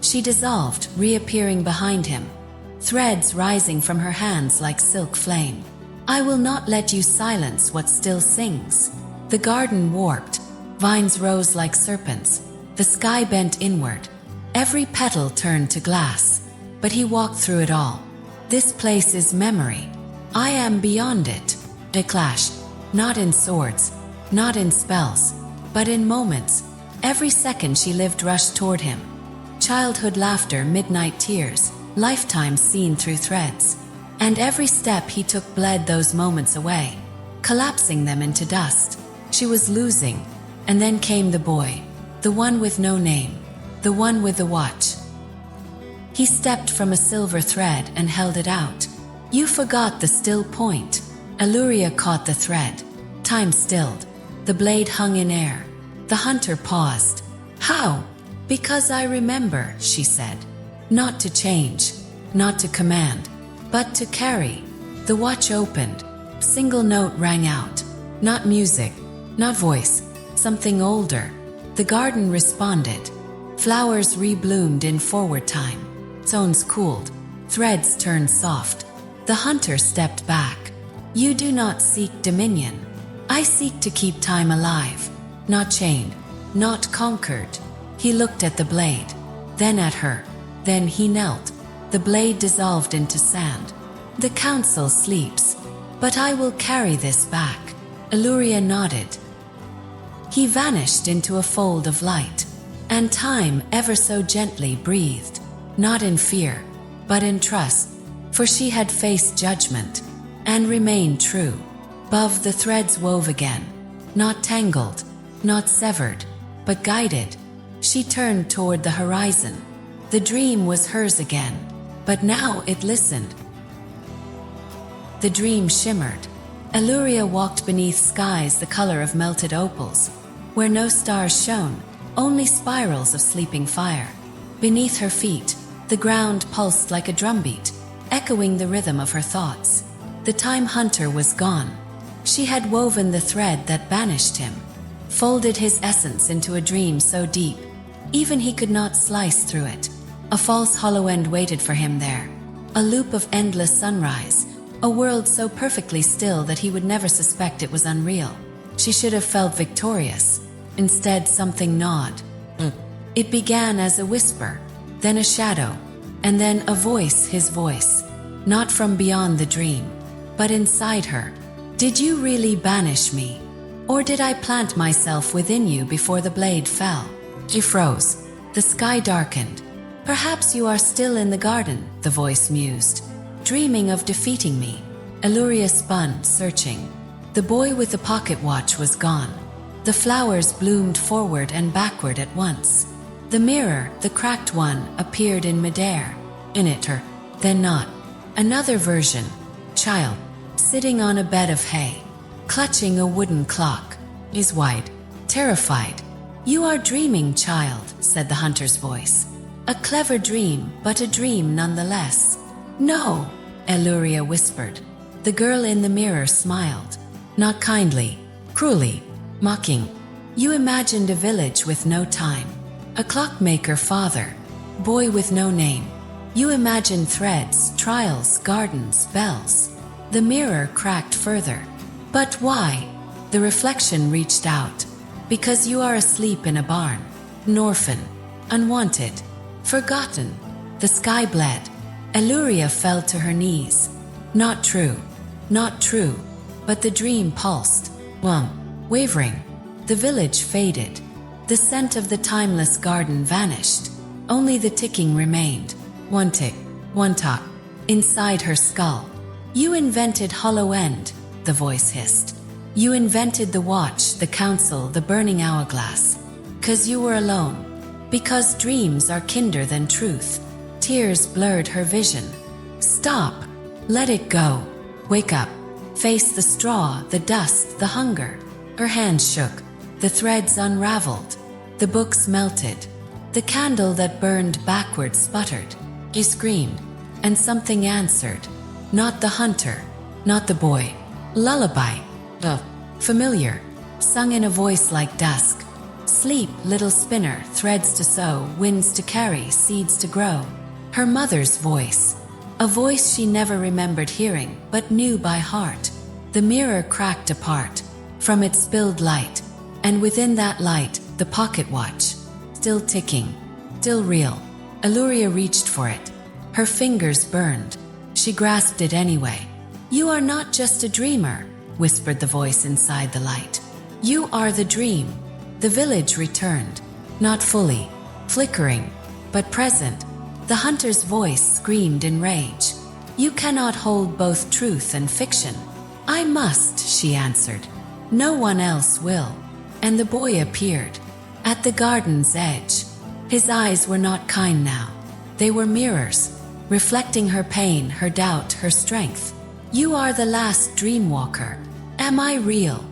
She dissolved, reappearing behind him, threads rising from her hands like silk flame. I will not let you silence what still sings. The garden warped. Vines rose like serpents. The sky bent inward. Every petal turned to glass. But he walked through it all. This place is memory. I am beyond it. They clashed, not in swords, not in spells, but in moments. Every second she lived rushed toward him. Childhood laughter, midnight tears, lifetimes seen through threads. And every step he took bled those moments away, collapsing them into dust. She was losing, and then came the boy, the one with no name, the one with the watch. He stepped from a silver thread and held it out. You forgot the still point. Illyria caught the thread. Time stilled. The blade hung in air. The hunter paused. How? Because I remember, she said. Not to change, not to command, but to carry. The watch opened. Single note rang out. Not music, not voice, something older. The garden responded. Flowers rebloomed in forward time. Tones cooled. Threads turned soft. The hunter stepped back. You do not seek dominion. I seek to keep time alive, not chained, not conquered. He looked at the blade, then at her. Then he knelt. The blade dissolved into sand. The council sleeps, but I will carry this back. Illyria nodded. He vanished into a fold of light, and time ever so gently breathed, not in fear, but in trust, for she had faced judgment, and remained true. Above the threads wove again, not tangled, not severed, but guided. She turned toward the horizon. The dream was hers again, but now it listened. The dream shimmered. Illyria walked beneath skies the color of melted opals, where no stars shone, only spirals of sleeping fire. Beneath her feet, the ground pulsed like a drumbeat, echoing the rhythm of her thoughts. The time hunter was gone. She had woven the thread that banished him, folded his essence into a dream so deep, even he could not slice through it. A false hollow end waited for him there, a loop of endless sunrise, a world so perfectly still that he would never suspect it was unreal. She should have felt victorious. Instead, something gnawed. It began as a whisper, then a shadow, and then a voice, his voice, not from beyond the dream, but inside her. Did you really banish me? Or did I plant myself within you before the blade fell? She froze. The sky darkened. Perhaps you are still in the garden, the voice mused, dreaming of defeating me. Illyria spun, searching. The boy with the pocket watch was gone. The flowers bloomed forward and backward at once. The mirror, the cracked one, appeared in midair. In it her, then not. Another version. Child, sitting on a bed of hay, clutching a wooden clock. Is wide, terrified. You are dreaming, child, said the hunter's voice. A clever dream, but a dream nonetheless. No, Illyria whispered. The girl in the mirror smiled. Not kindly, cruelly, mocking. You imagined a village with no time. A clockmaker father, boy with no name. You imagined threads, trials, gardens, bells. The mirror cracked further. But why? The reflection reached out. Because you are asleep in a barn. An orphan. Unwanted. Forgotten. The sky bled. Illyria fell to her knees. Not true. Not true. But the dream pulsed. Wavering. The village faded. The scent of the timeless garden vanished. Only the ticking remained. One tick, one tock. Inside her skull. You invented hollow end, the voice hissed. You invented the watch, the council, the burning hourglass. 'Cause you were alone. Because dreams are kinder than truth. Tears blurred her vision. Stop. Let it go. Wake up. Face the straw, the dust, the hunger. Her hands shook. The threads unraveled. The books melted. The candle that burned backwards sputtered. He screamed, and something answered. Not the hunter, not the boy. Lullaby. Familiar, sung in a voice like dusk. Sleep, little spinner, threads to sew, winds to carry, seeds to grow. Her mother's voice. A voice she never remembered hearing, but knew by heart. The mirror cracked apart from its spilled light, and within that light, the pocket watch. Still ticking, still real. Aluria reached for it. Her fingers burned. She grasped it anyway. You are not just a dreamer, whispered the voice inside the light. You are the dream. The village returned, not fully, flickering, but present. The hunter's voice screamed in rage. You cannot hold both truth and fiction. I must, she answered. No one else will. And the boy appeared at the garden's edge. His eyes were not kind now. They were mirrors, reflecting her pain, her doubt, her strength. You are the last dreamwalker. Am I real?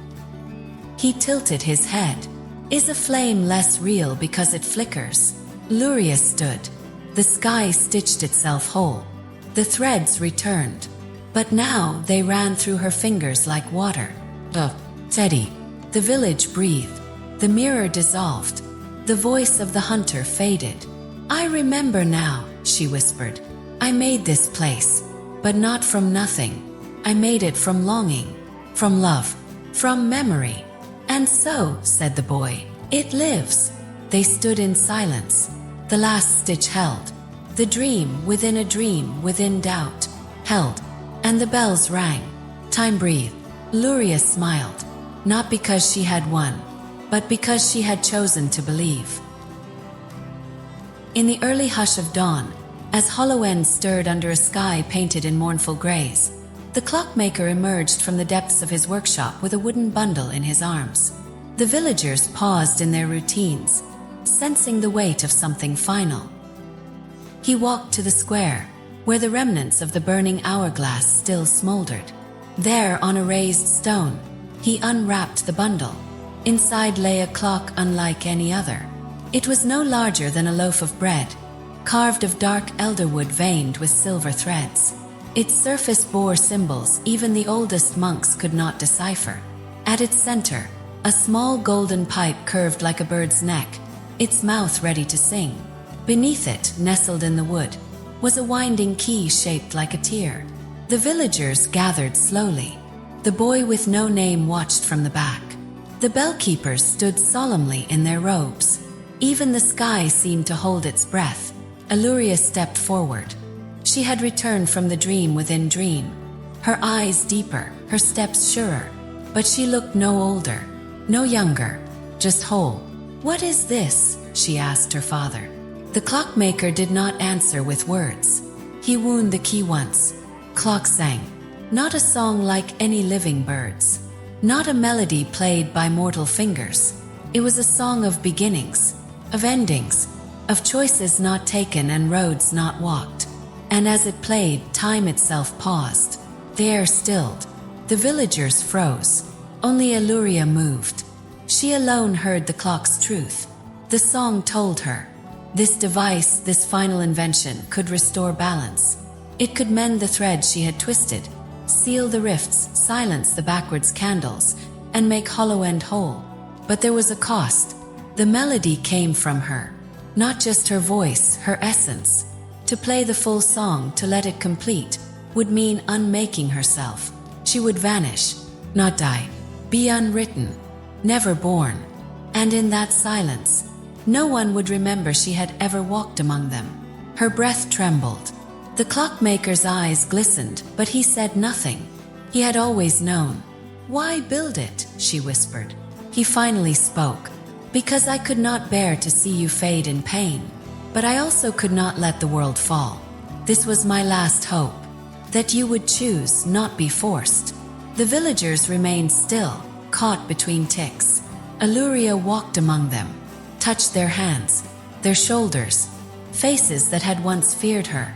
He tilted his head. Is a flame less real because it flickers? Luria stood. The sky stitched itself whole. The threads returned. But now they ran through her fingers like water. Teddy. The village breathed. The mirror dissolved. The voice of the hunter faded. I remember now, she whispered. I made this place, but not from nothing. I made it from longing, from love, from memory. And so, said the boy, it lives. They stood in silence. The last stitch held. The dream within doubt, held. And the bells rang. Time breathed. Luria smiled. Not because she had won, but because she had chosen to believe. In the early hush of dawn, as hollow ends stirred under a sky painted in mournful grays, the clockmaker emerged from the depths of his workshop with a wooden bundle in his arms. The villagers paused in their routines, sensing the weight of something final. He walked to the square, where the remnants of the burning hourglass still smoldered. There, on a raised stone, he unwrapped the bundle. Inside lay a clock unlike any other. It was no larger than a loaf of bread, carved of dark elderwood veined with silver threads. Its surface bore symbols even the oldest monks could not decipher. At its center, a small golden pipe curved like a bird's neck, its mouth ready to sing. Beneath it, nestled in the wood, was a winding key shaped like a tear. The villagers gathered slowly. The boy with no name watched from the back. The bellkeepers stood solemnly in their robes. Even the sky seemed to hold its breath. Aluria stepped forward. She had returned from the dream within dream, her eyes deeper, her steps surer. But she looked no older, no younger, just whole. What is this? She asked her father. The clockmaker did not answer with words. He wound the key once. Clock sang. Not a song like any living birds. Not a melody played by mortal fingers. It was a song of beginnings, of endings, of choices not taken and roads not walked. And as it played, time itself paused. The air stilled. The villagers froze. Only Aluria moved. She alone heard the clock's truth. The song told her. This device, this final invention, could restore balance. It could mend the threads she had twisted, seal the rifts, silence the backwards candles, and make Hollow End whole. But there was a cost. The melody came from her. Not just her voice, her essence. To play the full song, to let it complete, would mean unmaking herself. She would vanish, not die, be unwritten, never born. And in that silence, no one would remember she had ever walked among them. Her breath trembled. The clockmaker's eyes glistened, but he said nothing. He had always known. Why build it? She whispered. He finally spoke. Because I could not bear to see you fade in pain. But I also could not let the world fall. This was my last hope. That you would choose, not be forced. The villagers remained still, caught between ticks. Aluria walked among them, touched their hands, their shoulders, faces that had once feared her,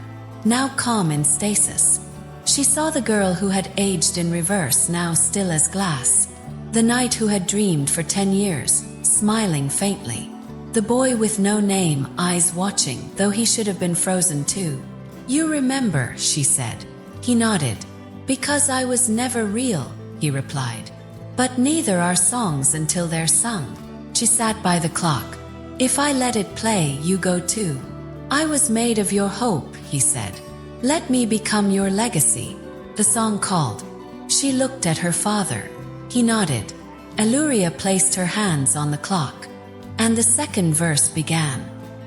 now calm in stasis. She saw the girl who had aged in reverse, now still as glass. The knight who had dreamed for 10 years, smiling faintly. The boy with no name, eyes watching, though he should have been frozen too. "You remember," she said. He nodded. "Because I was never real," he replied. "But neither are songs until they're sung." She sat by the clock. "If I let it play, you go too." "I was made of your hope," he said. "Let me become your legacy." The song called. She looked at her father. He nodded. Illyria placed her hands on the clock. And the second verse began.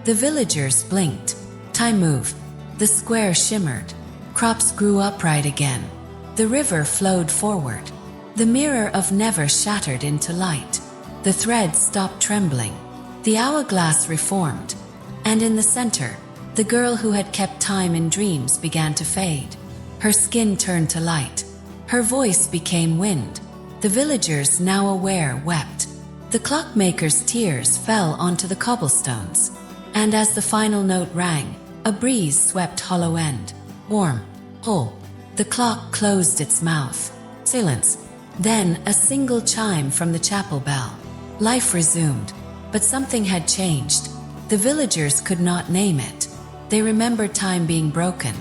The villagers blinked. Time moved. The square shimmered. Crops grew upright again. The river flowed forward. The mirror of never shattered into light. The thread stopped trembling. The hourglass reformed. And in the center, the girl who had kept time in dreams began to fade. Her skin turned to light. Her voice became wind. The villagers, now aware, wept. The clockmaker's tears fell onto the cobblestones. And as the final note rang, a breeze swept Hollow End. Warm, whole. The clock closed its mouth. Silence. Then a single chime from the chapel bell. Life resumed. But something had changed. The villagers could not name it. They remembered time being broken.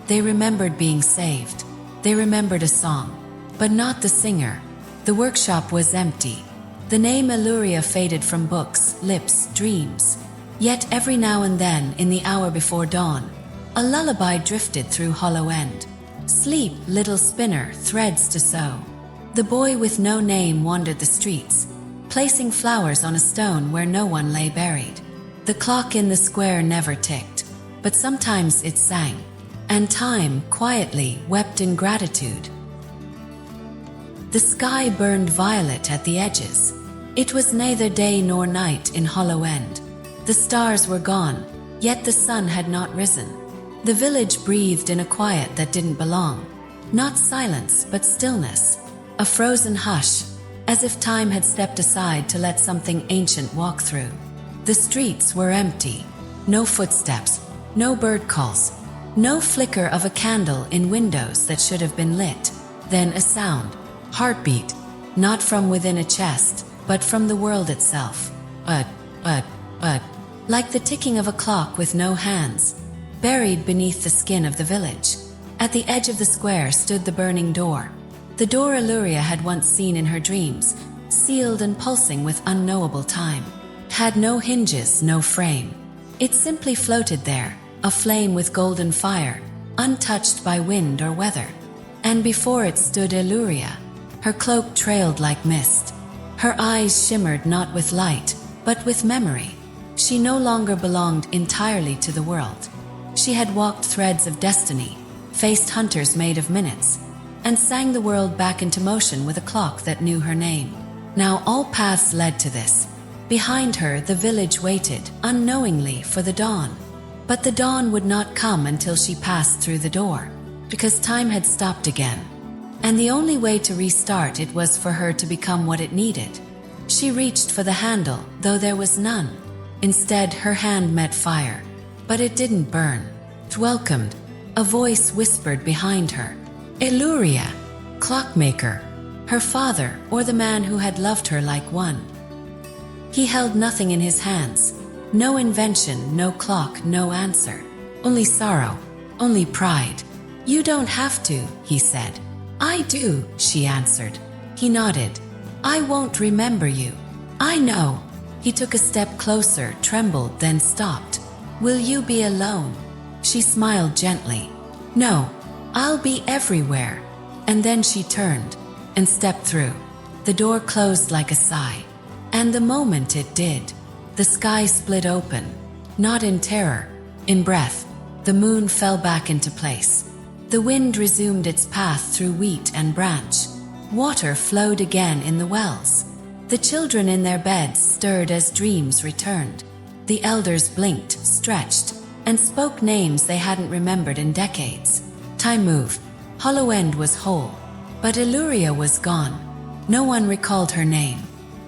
They remembered being saved. They remembered a song. But not the singer. The workshop was empty. The name Illyria faded from books, lips, dreams. Yet every now and then, in the hour before dawn, a lullaby drifted through Hollow End. Sleep, little spinner, threads to sew. The boy with no name wandered the streets, placing flowers on a stone where no one lay buried. The clock in the square never ticked, but sometimes it sang, and time, quietly, wept in gratitude. The sky burned violet at the edges. It was neither day nor night in Hollow End. The stars were gone, yet the sun had not risen. The village breathed in a quiet that didn't belong. Not silence, but stillness. A frozen hush, as if time had stepped aside to let something ancient walk through. The streets were empty. No footsteps, no bird calls, no flicker of a candle in windows that should have been lit. Then a sound. Heartbeat, not from within a chest, but from the world itself. Like the ticking of a clock with no hands, buried beneath the skin of the village. At the edge of the square stood the burning door. The door Illyria had once seen in her dreams, sealed and pulsing with unknowable time. It had no hinges, no frame. It simply floated there, aflame with golden fire, untouched by wind or weather. And before it stood Illyria. Her cloak trailed like mist. Her eyes shimmered not with light, but with memory. She no longer belonged entirely to the world. She had walked threads of destiny, faced hunters made of minutes, and sang the world back into motion with a clock that knew her name. Now all paths led to this. Behind her, the village waited, unknowingly, for the dawn. But the dawn would not come until she passed through the door, because time had stopped again. And the only way to restart it was for her to become what it needed. She reached for the handle, though there was none. Instead, her hand met fire. But it didn't burn. It welcomed. A voice whispered behind her. Illyria, Clockmaker, her father, or the man who had loved her like one. He held nothing in his hands. No invention, no clock, no answer. Only sorrow, only pride. You don't have to, he said. I do, she answered. He nodded. I won't remember you. I know. He took a step closer, trembled, then stopped. Will you be alone? She smiled gently. No, I'll be everywhere. And then she turned and stepped through. The door closed like a sigh. And the moment it did, the sky split open. Not in terror, in breath. The moon fell back into place. The wind resumed its path through wheat and branch. Water flowed again in the wells. The children in their beds stirred as dreams returned. The elders blinked, stretched, and spoke names they hadn't remembered in decades. Time moved. Hollow End was whole. But Illyria was gone. No one recalled her name.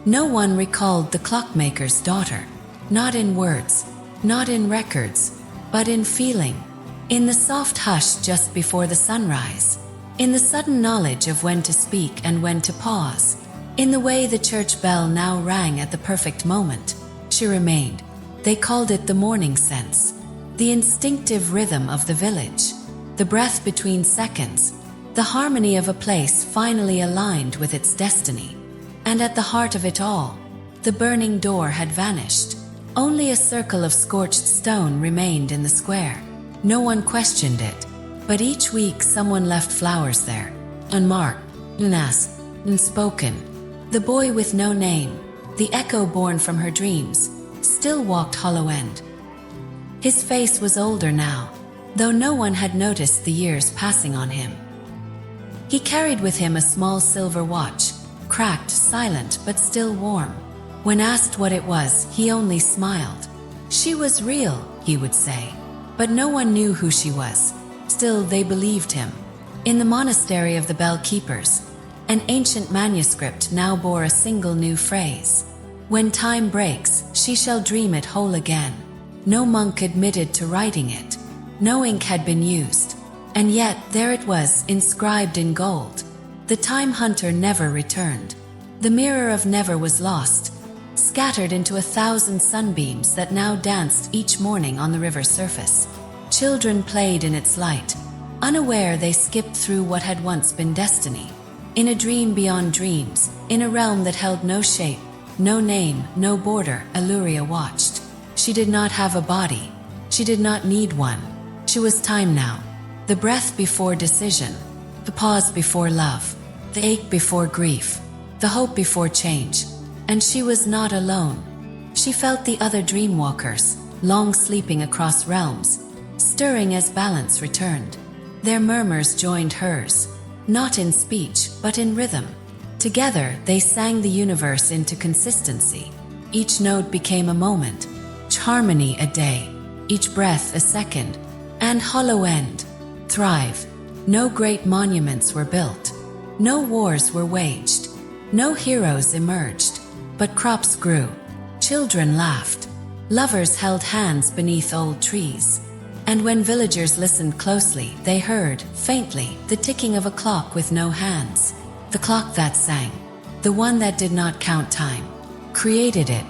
No one recalled the clockmaker's daughter. Not in words, not in records, but in feeling. In the soft hush just before the sunrise. In the sudden knowledge of when to speak and when to pause. In the way the church bell now rang at the perfect moment. She remained. They called it the morning sense, the instinctive rhythm of the village, the breath between seconds, the harmony of a place finally aligned with its destiny. And at the heart of it all, the burning door had vanished. Only a circle of scorched stone remained in the square. No one questioned it, but each week someone left flowers there, unmarked, unasked, unspoken. The boy with no name, the echo born from her dreams, still walked Hollow End. His face was older now, though no one had noticed the years passing on him. He carried with him a small silver watch, cracked, silent, but still warm. When asked what it was, he only smiled. She was real, he would say. But no one knew who she was. Still, they believed him. In the monastery of the Bell Keepers, an ancient manuscript now bore a single new phrase. When time breaks, she shall dream it whole again. No monk admitted to writing it. No ink had been used. And yet, there it was, inscribed in gold. The time hunter never returned. The mirror of never was lost, scattered into 1,000 sunbeams that now danced each morning on the river's surface. Children played in its light. Unaware, they skipped through what had once been destiny. In a dream beyond dreams, in a realm that held no shape, no name, no border, Illyria watched. She did not have a body. She did not need one. She was time now. The breath before decision, the pause before love, the ache before grief, the hope before change. And she was not alone. She felt the other dreamwalkers, long sleeping across realms, stirring as balance returned. Their murmurs joined hers, not in speech, but in rhythm. Together, they sang the universe into consistency. Each note became a moment, each harmony a day, each breath a second. And Hollow End, thrive. No great monuments were built. No wars were waged. No heroes emerged. But crops grew. Children laughed. Lovers held hands beneath old trees. And when villagers listened closely, they heard, faintly, the ticking of a clock with no hands. The clock that sang. The one that did not count time. Created it.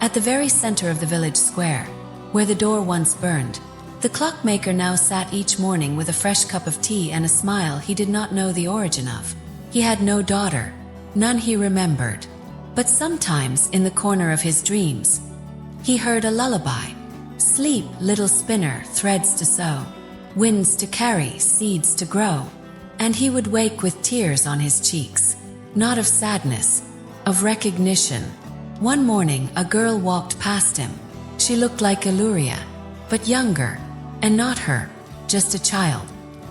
At the very center of the village square, where the door once burned, the clockmaker now sat each morning with a fresh cup of tea and a smile he did not know the origin of. He had no daughter. None he remembered. But sometimes, in the corner of his dreams, he heard a lullaby. Sleep, little spinner, threads to sew, winds to carry, seeds to grow. And he would wake with tears on his cheeks, not of sadness, of recognition. One morning, a girl walked past him. She looked like Illyria, but younger, and not her, just a child.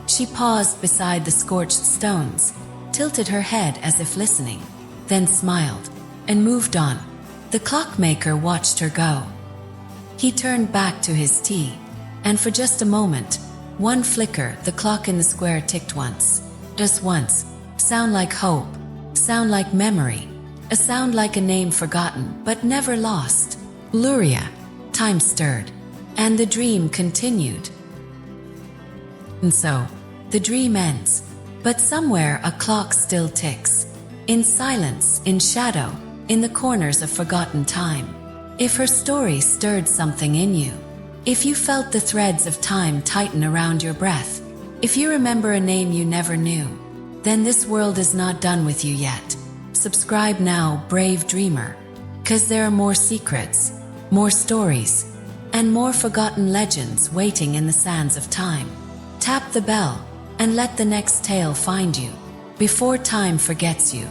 She paused beside the scorched stones, tilted her head as if listening, then smiled, and moved on. The clockmaker watched her go. He turned back to his tea, and for just a moment, one flicker, the clock in the square ticked once. Just once. Sound like hope, sound like memory, a sound like a name forgotten but never lost. Illyria. Time stirred, and the dream continued. And so, the dream ends, but somewhere a clock still ticks. In silence, in shadow, in the corners of forgotten time. If her story stirred something in you, if you felt the threads of time tighten around your breath, if you remember a name you never knew, then this world is not done with you yet. Subscribe now, brave dreamer, 'cause there are more secrets, more stories, and more forgotten legends waiting in the sands of time. Tap the bell, and let the next tale find you, before time forgets you.